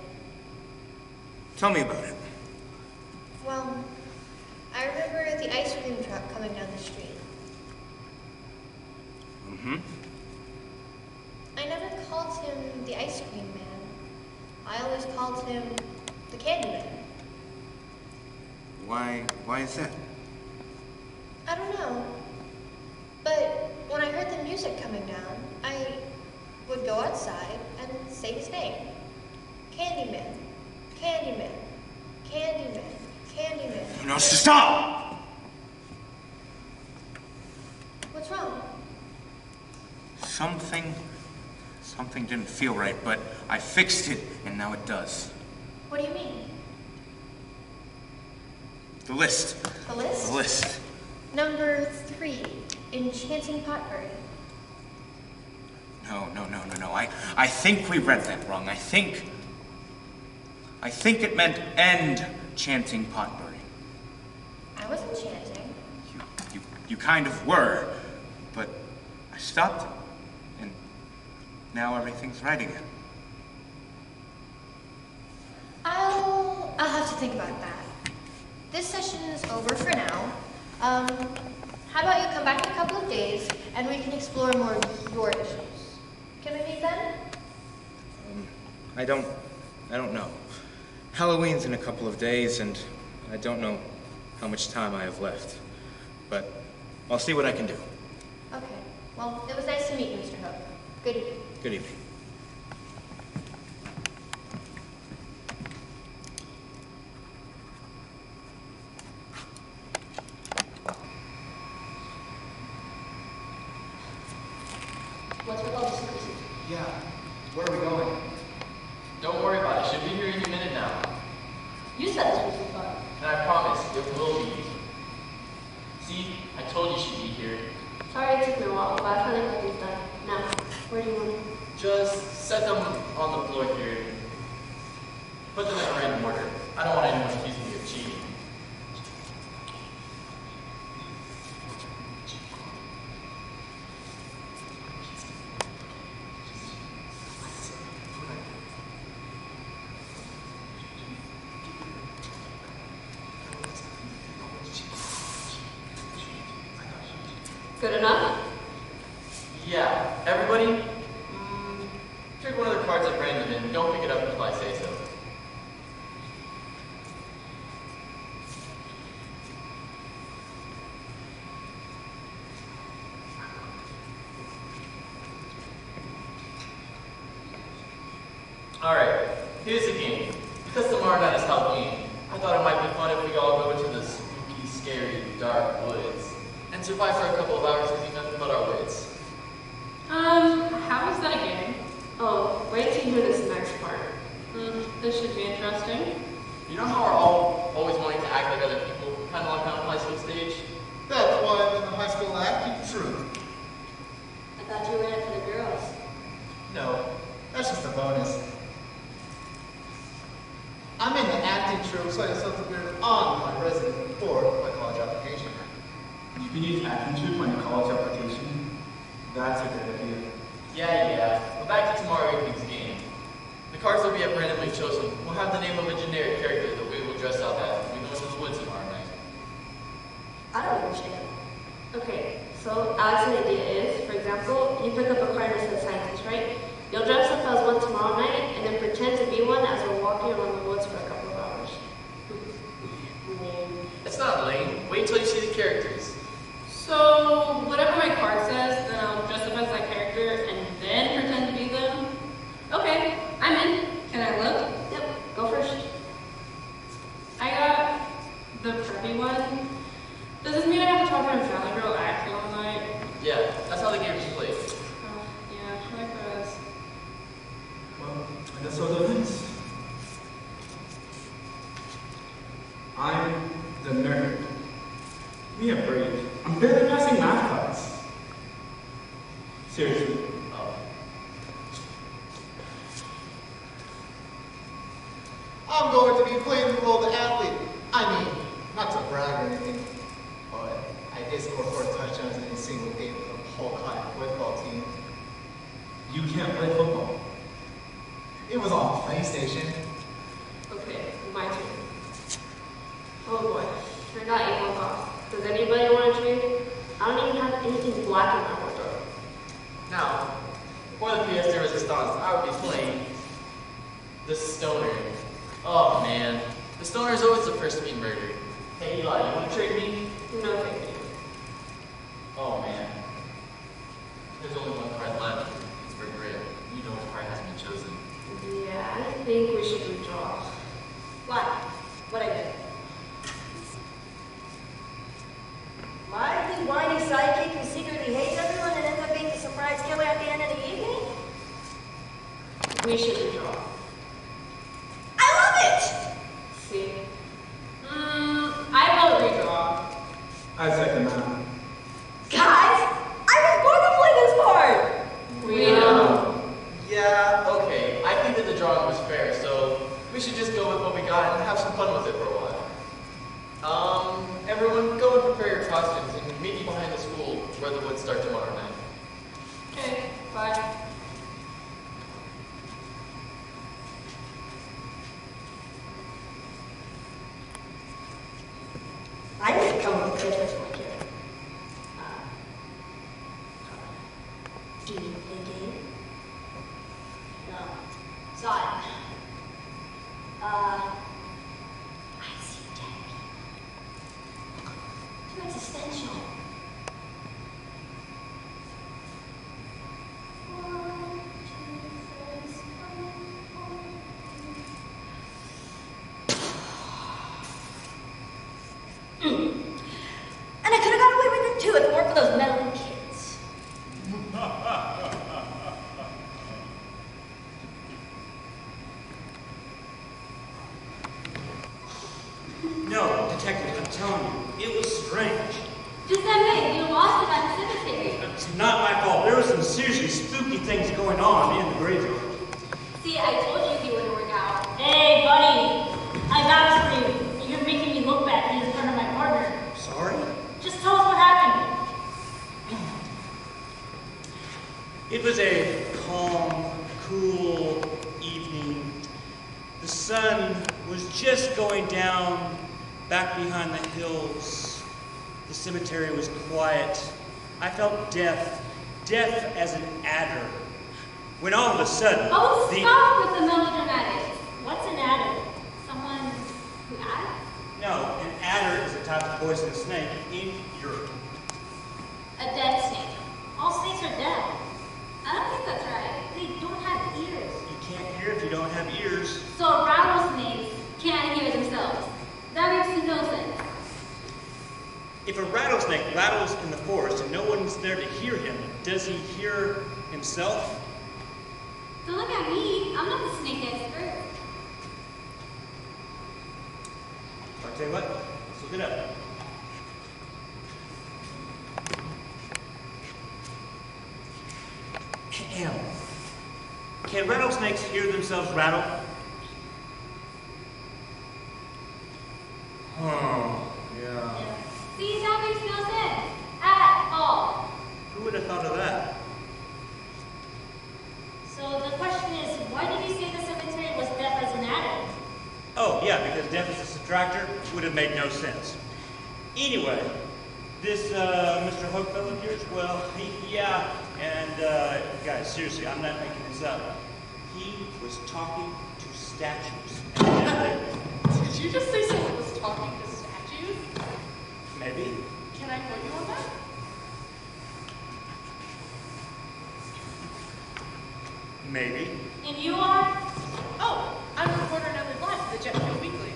Tell me about it. Well, I remember the ice cream truck coming down the street. Mm-hmm. I never called him the ice cream man. called him the Candyman. Why is that? I don't know. But when I heard the music coming down, I would go outside and say his name. Candyman, Candyman, Candyman, Candyman. No, stop! What's wrong? Something didn't feel right, but I fixed it, and now it does. What do you mean? The list. The list? The list. Number 3, Enchanting Potpourri. No. I think we read that wrong. I think it meant end chanting potpourri. I wasn't chanting. You kind of were, but I stopped it, and now everything's right again. I'll have to think about that. This session is over for now. How about you come back in a couple of days and we can explore more of your issues? Can we meet then? I don't know. Halloween's in a couple of days, and I don't know how much time I have left. But I'll see what I can do. Okay. Well, it was nice to meet you, Mr. Hoag. Good evening. Good evening. What's with all the secrecy? Yeah. Where are we going? Don't worry about it. Should be here any minute now. You said this was fun. And I promise, it will be. See, I told you she'd be here. Sorry it took me a while, but I finally got these done. Now, where do you want them? Just set them on the floor here. Put them in a random order. I don't want anyone accusing me of cheating. Good enough? Yeah, everybody, pick one of the cards at random and don't pick it up until I say so. Alright, here's the game. Because tomorrow night is Halloween, I thought it might be fun if we all go into the spooky, scary, dark woods and survive for a couple of hours using nothing but our wits. How is that a game? Oh, wait till you hear this next part. This should be interesting. You know how we're all always wanting to act like other people, kind of like on a high school stage? That's why I'm in the High School Acting Troupe. I thought you were in it for the girls. No, that's just a bonus. I'm in the acting troupe, so I have something weird on my resume for my college application. You can use acting troupe on your college application. That's a good idea. Yeah. But back to tomorrow evening's game. The cards that we have randomly chosen will have the name of a generic character that we will dress up as when we go into the woods tomorrow night. I don't understand. Okay, so Alex's idea is, for example, you pick up a card that says scientist, right? You'll dress up as one tomorrow night and then pretend to be one as we're walking around the woods for a couple of hours. It's not lame. Wait till you see the characters. So, whatever my card says, then I'll dress up as that character and then pretend to be them? Okay, I'm in. Can I look? Yep, go first. I got the preppy one. Does this mean I have to talk to my family girl acting all night? Yeah, that's how the game is played. Yeah, I guess. Well, I guess I'll do this. I'm the nerd. Give me a break. I'm barely passing math class. Seriously. I'm going to be playing the role of the athlete. I mean, not to brag or anything, but I did score 4 touchdowns in a single game for the whole Hoag football team. You can't play football. It was on PlayStation. Okay, my turn. Oh boy, forgot you walk off. Does anybody want to trade? I don't even have anything black in my wardrobe. Now, for the pièce de résistance, I would be playing the stoner. Oh man, the stoner is always the first to be murdered. Hey Eli, you want to trade me? No, thank you. Oh man. There's only one card left. It's for Grit. You know what card has been chosen. Yeah, I think we should redraw. Why? What I did? Like the whiny sidekick who secretly hates everyone and ends up being the surprise killer at the end of the evening? We should redraw. I love it! See? I vote redraw. I second that. Guys, I was born to play this part! We know. Yeah, okay. I think that the drawing was fair, so we should just go with what we got and have some fun with it for a while. Everyone, go and prepare your costumes and meet me behind the school where the woods start tomorrow night. Okay, bye. I need to come up with Christmas for my kid. Do you think it? No. Son. I see dead people. Too existential. And I could have got away with it too if it weren't for those meddling kids. No, Detective, I'm telling you, it was strange. Just admit, you lost it at the cemetery. It's not my fault. There were some seriously spooky things going on in the graveyard. See, I told you he wouldn't work out. Hey, buddy. I got it for you. You're making me look bad in front of my partner. Sorry? Just tell us what happened. It was a calm, cool evening. The sun was just going down back behind the hills. The cemetery was quiet. I felt deaf as an adder. When all of a sudden, Oh, stop with the melodramatics. What's an adder? Someone who adds? No, an adder is a type of poisonous snake in Europe. A dead snake. All snakes are dead. I don't think that's right. They don't have ears. You can't hear if you don't have ears. So rattlesnakes can't hear themselves. That makes no sense. If a rattlesnake rattles in the forest and no one's there to hear him, does he hear himself? Don't look at me. I'm not the snake expert. I'll tell you what, let's look it up. Can rattlesnakes hear themselves rattle? Oh, yeah. See, that makes no sense. At all. Who would have thought of that? So the question is, why did you say the cemetery was deaf as an adder? Oh, yeah, because deaf as a subtractor would have made no sense. Anyway, this Mr. Hoag fellow of yours, well, yeah, and guys, seriously, I'm not making this up. He was talking to statues. Did you just say someone was talking to statues? Maybe. Can I quote you on that? Maybe. And you are? Oh, I'm reporter Nellie Black for the Jet Fuel Weekly.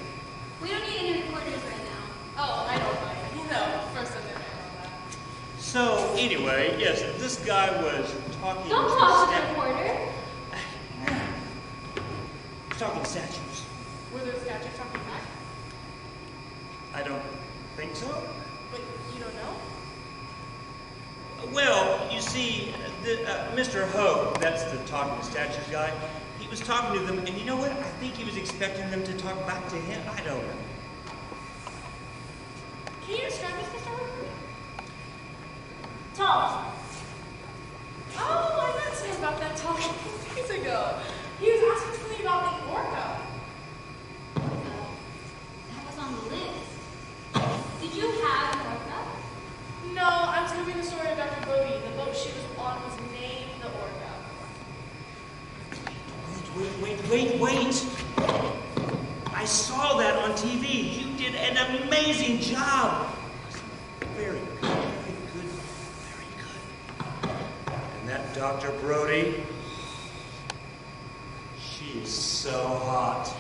We don't need any reporters right now. Oh, I don't mind. You know, first amendment and all that. So, anyway, yes, this guy was talking Don't to talk to the statues. reporter. Talking to statues. Were those statues talking back? I don't think so. But you don't know? Well, you see, Mr. Hoag, that's the talking to statues guy, he was talking to them, and you know what? I think he was expecting them to talk back to him. I don't know. Can you describe this, Mr. Hoag? Tell us. Oh, I met him about that talk a few days ago. He was asking something about the orca. That was on the list. Did you have an orca? No, I'm telling the story of Dr. Bobby. The boat she was on was named the Orca. Wait. I saw that on TV. You did an amazing job. Very good, very good, very good. And that Dr. Brody, she is so hot.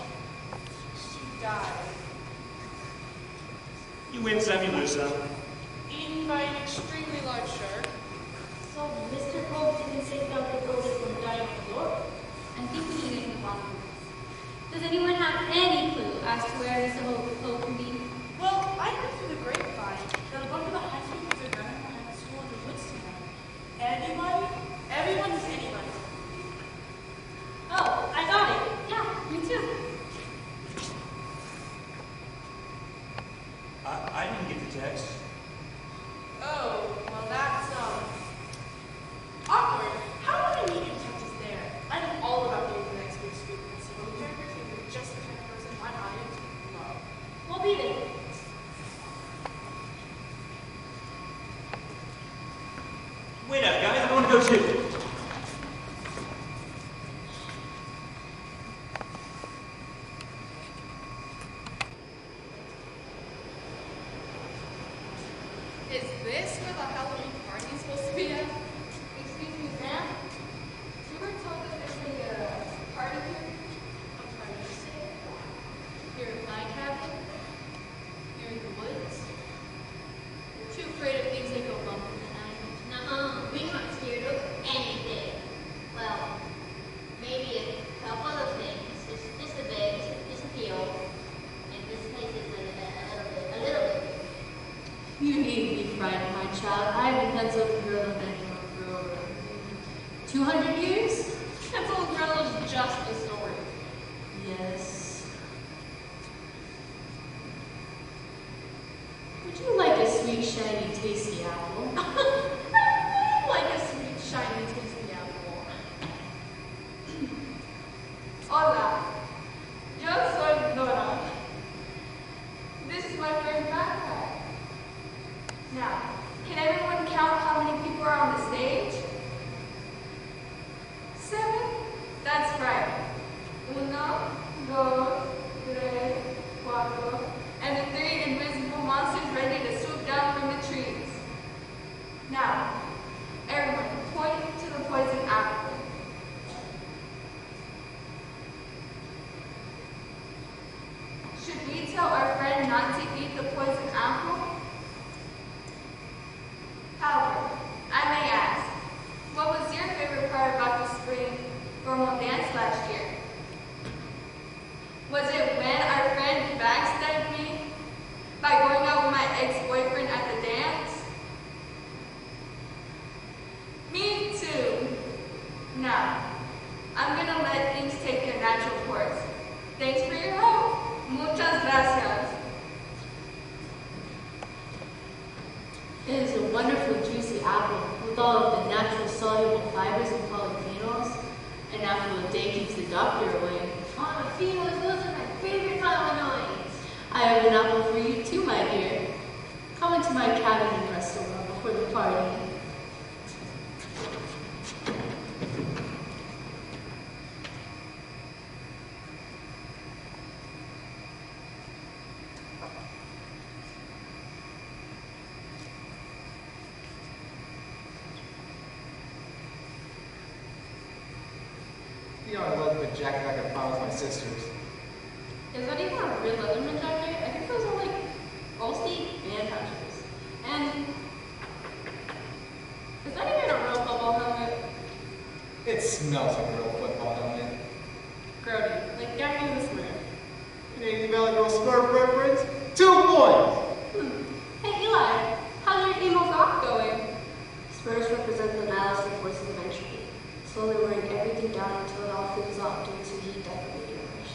She died. You win some, you lose some. Eaten by an extremely large shark. So Mr. Hoag didn't say Dr. Brody from dying on the floor? I think we should get the bottom. Does anyone have any clue as to where Mr. Hoag can be? Well, I heard through the grapevine that a bunch of the high school kids are running behind the school in the woods tonight. Anybody? Everyone is anybody. Oh, I got it. Yeah, me too. I didn't get the text. Oh, well that's, awkward. How would I meet you touches there? I'm all about being the next big street principal. You're just the kind of person my audience would love. We'll be there. Wait up, guys. I want to go too. Is this where the Halloween party is supposed to be at? Excuse me, ma'am? You were told that there's a party here? A party, you say? Here at my cabin? Here in the woods? Too afraid of things that go bump in the night. Nuh-uh, we're not scared of anything. Well, maybe a couple of things. It's just a bit, just a few. And this place is a little bit. You needn't be frightened, my child. I haven't had some girl in anyone for over 200 years? That little girl is just a story. Yes. Would you like a sweet, shiny, tasty apple? I like a sweet, shiny, tasty apple. Hola. Yo soy Dora. This is my favorite backpack. Now, can everyone count how many people are on the stage? 7? That's right. 1, 2, 3, 4, and the 3 invisible monsters ready to swoop down from the trees. Now, everyone, point to the poison apple. Should we tell our friend not to eat the poison apple? However, I may ask, what was your favorite part about the spring formal dance last year? Was it when our friend backstabbed me by going out with my ex-boyfriend at the dance? Me too. Now, I'm gonna let things take their natural course. Thanks for your help. Muchas gracias. It is a wonderful juicy apple with all of the natural soluble fibers and polyphenols. An apple a day keeps the doctor away. Polyphenols, those are my favorite flavonoids. I have an apple for you too, my dear. Come into my cabin and rest a while before the party. The only leatherman jacket I could find was my sister's. Is that even a real Leatherman jacket? I think those are like Ulster and Hunches. And is that even a real football helmet? It smells like a real football helmet. Grody, like get me this man. Canadian Valley Girl Smurf reference? 2 points! Hey Eli, how's your emo goth going? Spurs represent the nihilist forces of entropy, slowly wearing everything down until it all fizzles out due to the death of the universe.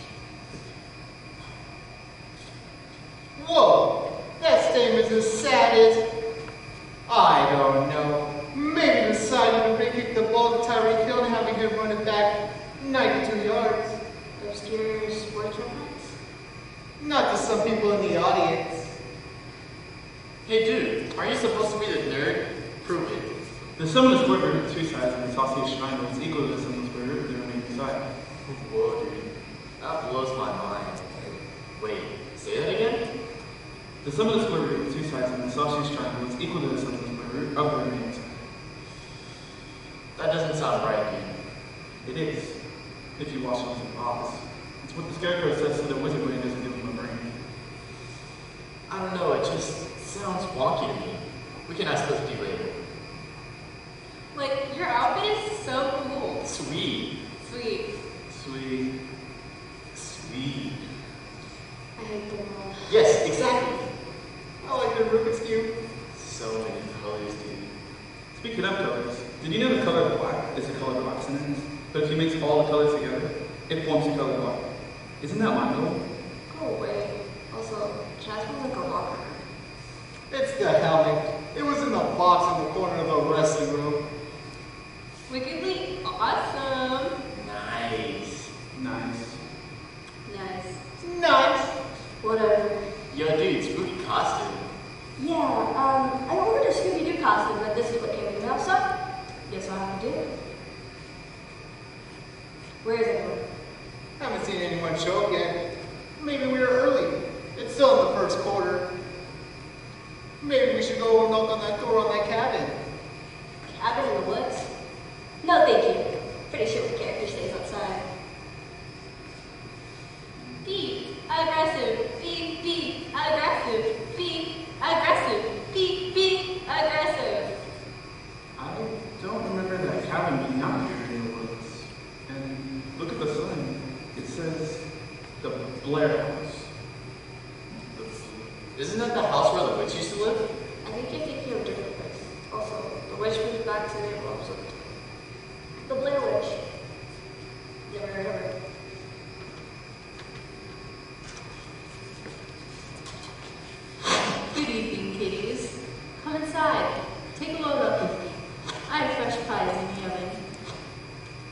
Whoa! That statement's as sad as... I don't know. Maybe deciding to re-kick the ball to Tyreek Hill and having him run it back 92 yards. Obscure sports reference? Not to some people in the audience. Hey dude, aren't you supposed to be the nerd? Prove it. The sum of the square root of 2 sides of an isosceles triangle is equal to the sum of the square root of the remaining side. Whoa dude, that blows my mind. The sum of the square root of the two sides of an isosceles triangle is equal to the sum of the square root of the remaining side. That doesn't sound right, dude. It is, if you watch it with the box. It's what the scarecrow says to the wizard when he doesn't give him a brain. I don't know, it just sounds wonky to me. We can ask Lifty later. Like, your outfit is so cool. Sweet. Sweet. Sweet. Sweet. I hate them all. Yes, exactly. I like the Rubik's Cube. So many colors, dude. Speaking of colors, did you know the color black is the color of oxygens? But if you mix all the colors together, it forms the color black. Isn't that mind-blowing? Go away. Also, Jasmine's like a rocker. It's the helmet. It was in the box in the corner of the wrestling room. Wickedly awesome. Nice. Nice. Nice. Nice. Whatever. Yo, dude, spooky costume. Yeah, I ordered a Scooby-Doo costume, but this is what came in the mail, so guess I'll have to do it. Where is everyone? Haven't seen anyone show up yet. Maybe we were early. It's still in the first quarter. Maybe we should go knock on that door on that cabin. Cabin in the woods? No, thank you. Pretty sure the character stays outside. Be aggressive. Be aggressive. Be aggressive. Be aggressive. I don't remember that cabin being out here in the woods. And look at the sign. It says the Blair House. Isn't that the house where the witch used to live? I think you're thinking of a different place. Also, the witch moved back to the neighborhood. The Blair Witch. Never heard of her. Good evening, kiddies. Come inside. Take a load up with me. I have fresh pies in the oven.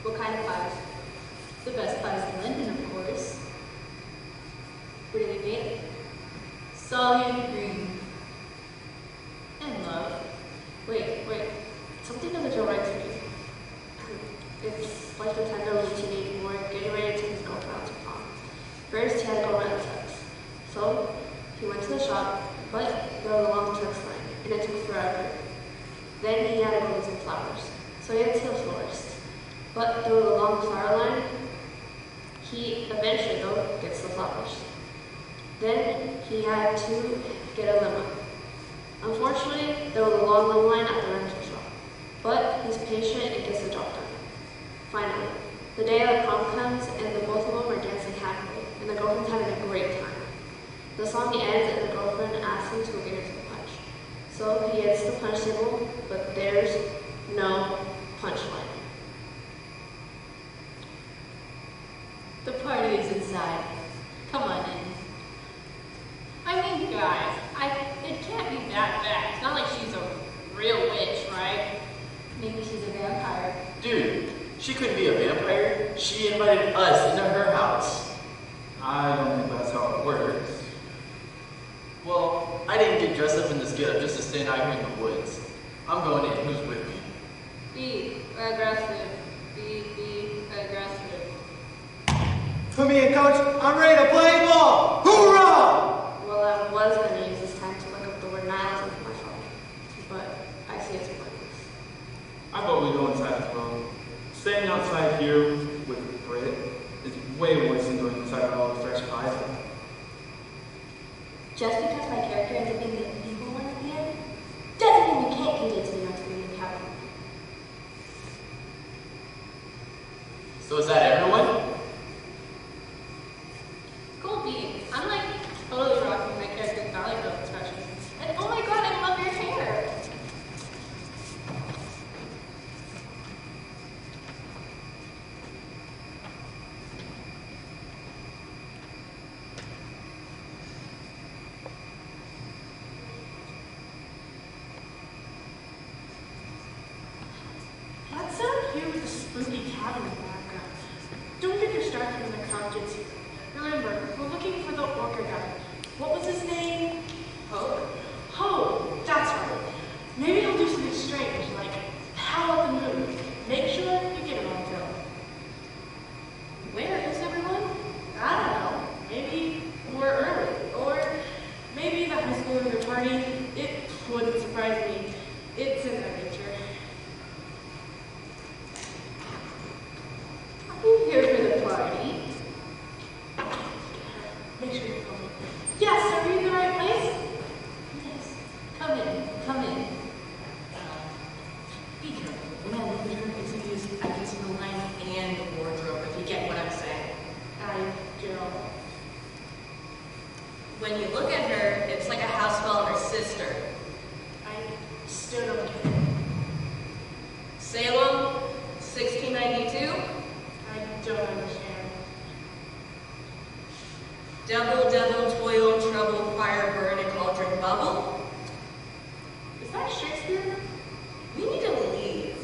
What kind of pies? The best pies in London, of course. What do they make? Solid green. And love. Wait. Something doesn't feel right to me. It's like the tender teenage boy getting ready to take his girlfriend out to prom. First, he had to go rent a tux. So, he went to the shop, but there was a long tux line, and it took forever. Then he had to go get some flowers. So he went to the florist. But there was a long flower line. He eventually, though, gets the flowers. Then he had to get a limo. Unfortunately, there was a long limo line at the rental shop. But he's patient and gets the job done. Finally, the day of the prom comes and the both of them are dancing happily, and the girlfriend's having a great time. The song ends and the girlfriend asks him to go get her some punch. So he hits the punch table, but there's no punchline. The party is inside. Come on in. I mean, guys, it can't be that bad. It's not like she's a real witch, right? Maybe she's a vampire. Dude, she couldn't be a vampire. She invited us into her house. I don't think that's how it works. Well, I didn't get dressed up in this getup just to stand out here in the woods. I'm going in. Who's with me? Be aggressive. Be aggressive. Put me in, coach. I'm ready to play ball. Hoorah! Well, I was going to use this time to look up the word nihilism on my phone, but I see it's pointless. I vote we go inside as well. Staying outside here with Brit is way worse than going inside with all the fresh pies. Just because my character ends up being the evil one at the end, doesn't mean you can't convince me not to be in the cabin. So is that everyone? Cool beans. I'm like totally rocking my character's Valley Girl expression. And oh my god, I love your hair. What's up here with the spooky cabin in the background? Don't get distracted when the crowd gets here. Remember, we're looking for the orca guy. What was his name? Hoag. Hoag, that's right. Maybe he'll do something strange, like howl at the moon. Make sure you get it on film. Where is everyone? I don't know. Maybe we're early, or maybe the high school When you look at her, it's like a house fell on her sister. I still don't get it. Salem, 1692. I don't understand. Devil, devil, toil, trouble, fire, burn, and cauldron bubble. Is that Shakespeare? We need to leave.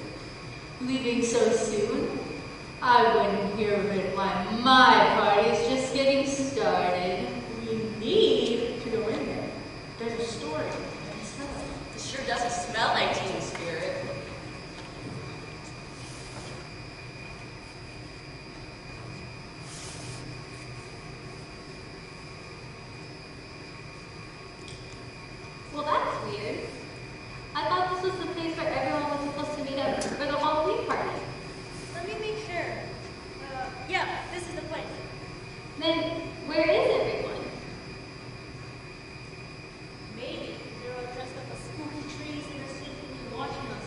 Leaving so soon? I wouldn't hear of it while my party's just getting started. We need to go in there. There's a story. It sure doesn't smell like teen spirit. Well, that's weird. I thought this was the place where everyone was supposed to meet up for the Halloween party. Let me make sure. Yeah, this is the place. Then, where is everyone? Maybe they're all dressed up as spooky trees and are secretly watching us.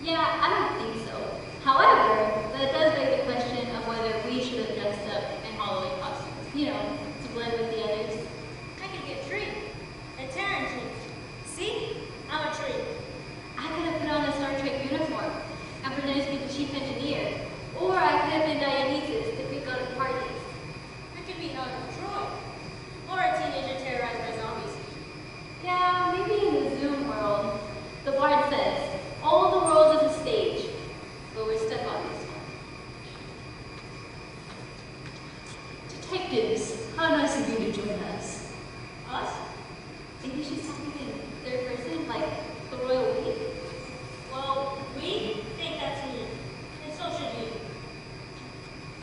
Yeah, I don't think so. However, that does beg the question of whether we should have dressed up in Halloween costumes, you know, to blend with the others. I could be a tree. A Terran tree. See? I'm a tree. I could have put on a Star Trek uniform and pretended to be the chief engineer. Or I could have been Dionysus if we go to parties. I could be Hoag of Troy. Or a teenager terrorized by zombies. Yeah, maybe in the Zoom world. The bard says, all the world is a stage, but we're stuck on this one. Detectives, how nice of you to join us. Us? Maybe she's talking in third person, like the royal we. Well, we think that's me. And so should you.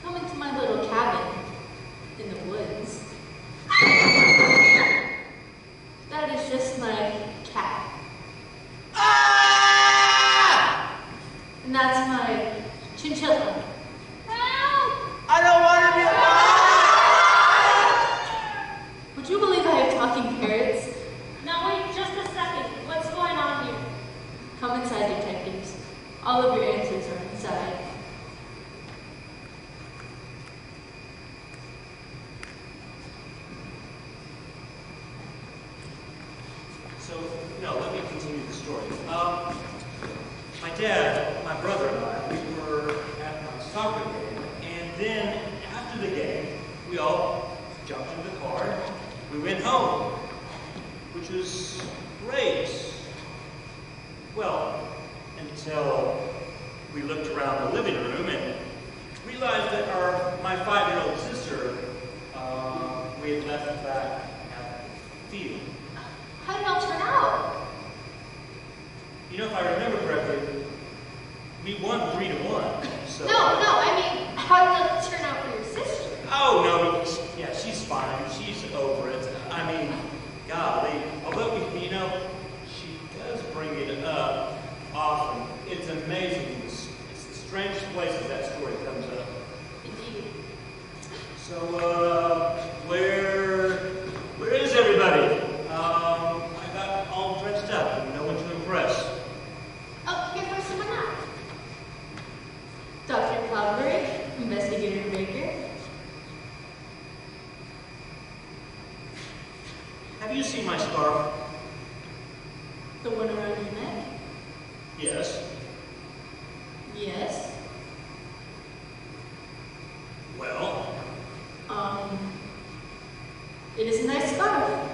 Coming to my little cabin in the woods. That is just my cat. And that's my chinchilla. I don't want to be alive! Would you believe I have talking parrots? Now wait just a second. What's going on here? Come inside, detectives. All of your answers are inside. So, no, let me continue the story. My dad, my brother, and I, we were at a soccer game, and then after the game, we all jumped into the car. We went home, which was great. Well, until we looked around the living room and realized that my 5-year-old sister, we had left back at the field. How did it all turn out? You know, if I remember correctly, we won 3-1. So. No, I mean, how did it turn out for your sister? Oh, no, yeah, she's fine. She's over it. I mean, golly, although, you know, she does bring it up often. It's amazing. It's the strangest places that story comes up. Indeed. So, where is everybody? I got all dressed up and no one to impress. Oh, here comes someone now. Dr. Cloudberry, Investigator Baker. Have you seen my scarf? The one around your neck? Yes. Yes. Well? It is a nice scarf.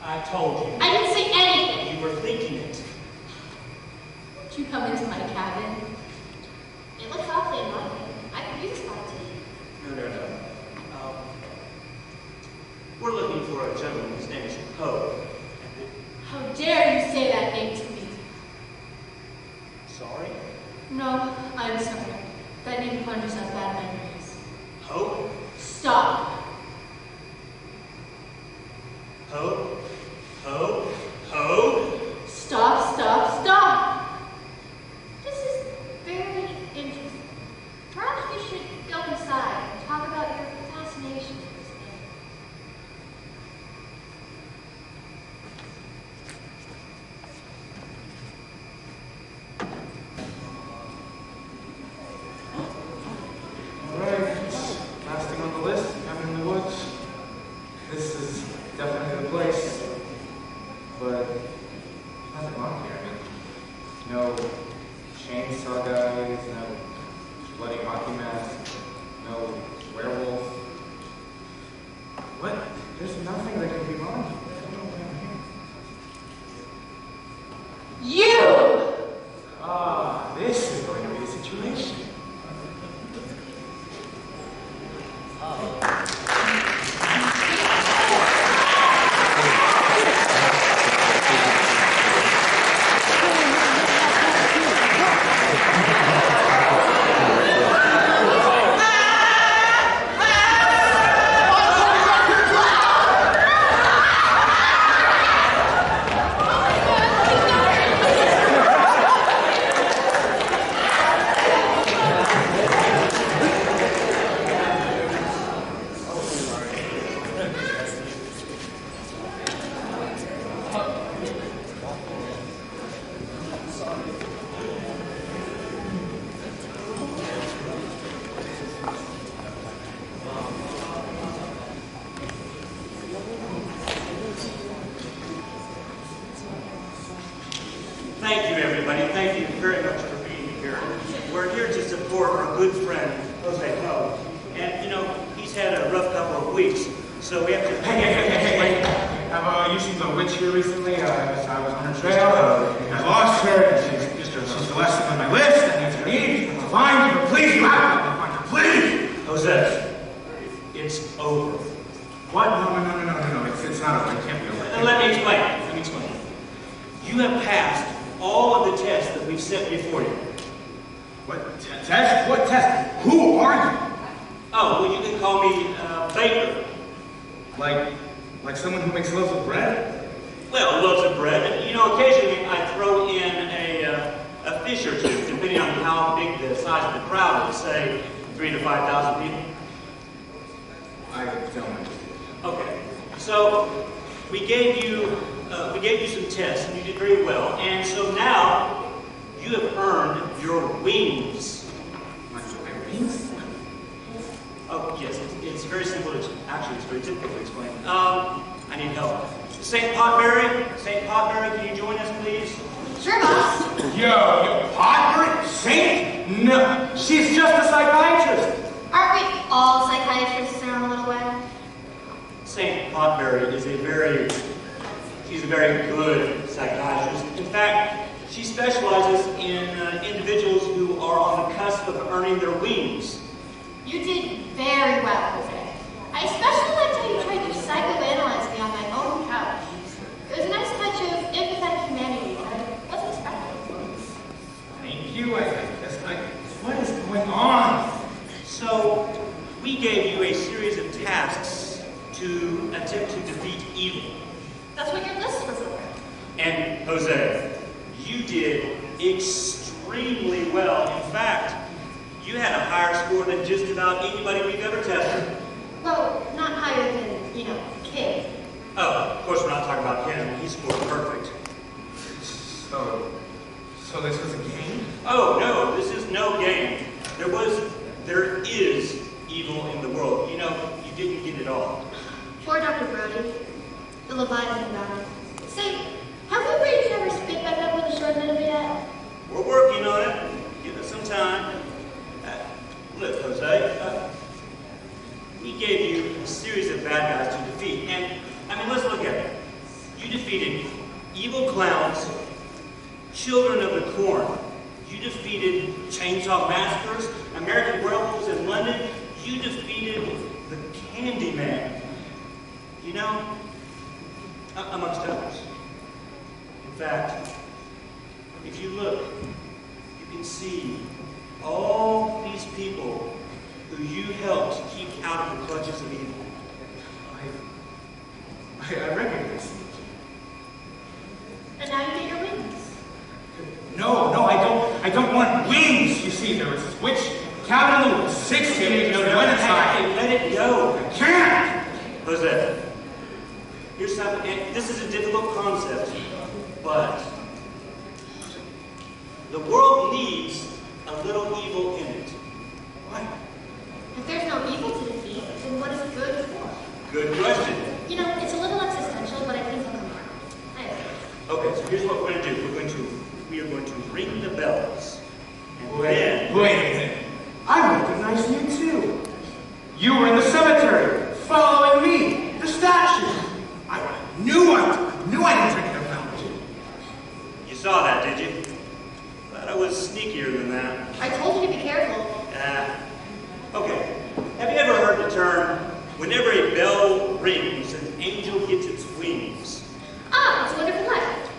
I told you. I didn't say anything. You were thinking it. Would you come into my cabin? It looks awfully annoying. I could use a spot of tea. No. We're looking for a gentleman. His name is Hoag. How dare you say that name to me? Sorry? No, I'm sorry. That name conjures up bad memories. Hoag? Stop. Hoag? Stop. This is very interesting. Perhaps we should go inside and talk about your fascination with this man. Right. we're here to support our good friend, Jose Hoag. And, you know, he's had a rough couple of weeks, so we have to... Hey. Have you seen the witch here recently? I was on her trail. I lost her, and she's the last thing on my list. I need to eat, to find her. Please, you have to please! Jose, it's over. What? No. It's not over. It can't be over. Let me explain. You have passed all of the tests that we've set before you. What test? What test? Who are you? Oh, well, you can call me Baker. Like someone who makes loaves of bread? Well, loaves of bread. And, you know, occasionally I throw in a fish or two, depending on how big the size of the crowd is, say 3,000 to 5,000 people. I don't understand. Okay. So we gave you some tests, and you did very well. And so now you have earned your wings. My wings? Oh, yes, it's very simple to, actually it's very difficult to explain. I need help. St. Potberry, can you join us, please? Sure, boss. Yo, Potberry? Saint? No, she's just a psychiatrist. Aren't we all psychiatrists in our own little way? St. Potberry is she's a very good psychiatrist. In fact, she specializes in individuals who are on the cusp of earning their wings. You did very well, Jose. I especially liked how you tried to psychoanalyze me on my own couch. It was a nice touch of empathetic humanity that I wasn't expecting. Thank you. What is going on? So, we gave you a series of tasks to attempt to defeat evil. That's what your list was for. And, Jose, you did extremely well. In fact, you had a higher score than just about anybody we've ever tested. Well, not higher than, Kid. Oh, of course we're not talking about him. He scored perfect. So this was a game? Oh, no, this is no game. There is evil in the world. You know, you didn't get it all. Poor Dr. Brody. The Leviathan about it. Say, have we really ever spit back up with a short end of it yet? We're working on it. Give us some time. Look, Jose, we gave you a series of bad guys to defeat. And, let's look at it. You defeated evil clowns, children of the corn. You defeated chainsaw massacres, American werewolves in London. You defeated the Candyman. You know, amongst others. In fact, if you look, you can see all these people who you helped keep out of the clutches of evil. I recognize you. And now you get your wings. No, I don't want wings. You see, there was this witch cabin in the woods, 6 days ago, Hey, let it go. I can't. Jose, here's something, and this is a difficult concept, but the world needs a little evil in it. Why? If there's no evil to defeat, then what is good for? Good question. It's a little existential, but I think it'll come around. Okay, so here's what we're going to do. We are going to ring the bells. And then... Wait a minute. I recognize you too. You were in the cemetery, following me, the statue. I knew I didn't take it about you. You saw that, did you? Thought I was sneakier than that. I told you to be careful. Okay. Have you ever heard the term, whenever a bell rings, an angel gets its wings? Ah, it's a wonderful life.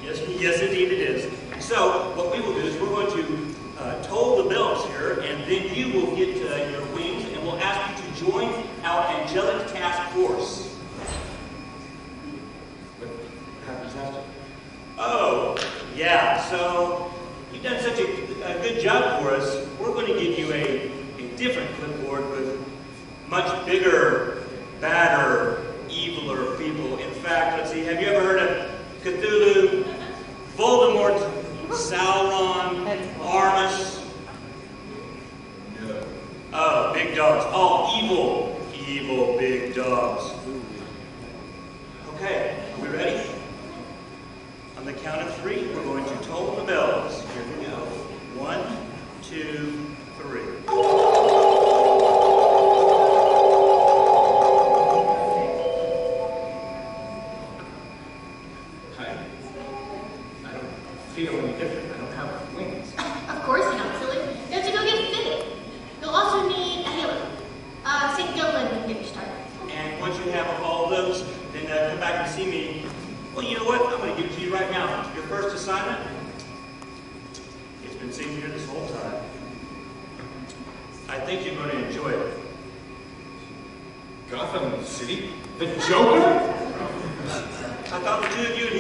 Yes, indeed it is. So, what we will do is we're going to toll the bells here, and then you will get your wings, and we'll ask you to join our angelic task force. What happens after? Oh, yeah, so you've done such a good job for us. We're going to give you a different clipboard with much bigger, badder, eviler people. In fact, let's see, have you ever heard of Cthulhu, Voldemort, Sauron, Armus? No. Oh, big dogs. All evil big dogs. Okay, are we ready? On the count of 3, we're going to toll the bells. Here we go. 1, think you're going to enjoy it. Gotham City? The Joker? I thought the two of you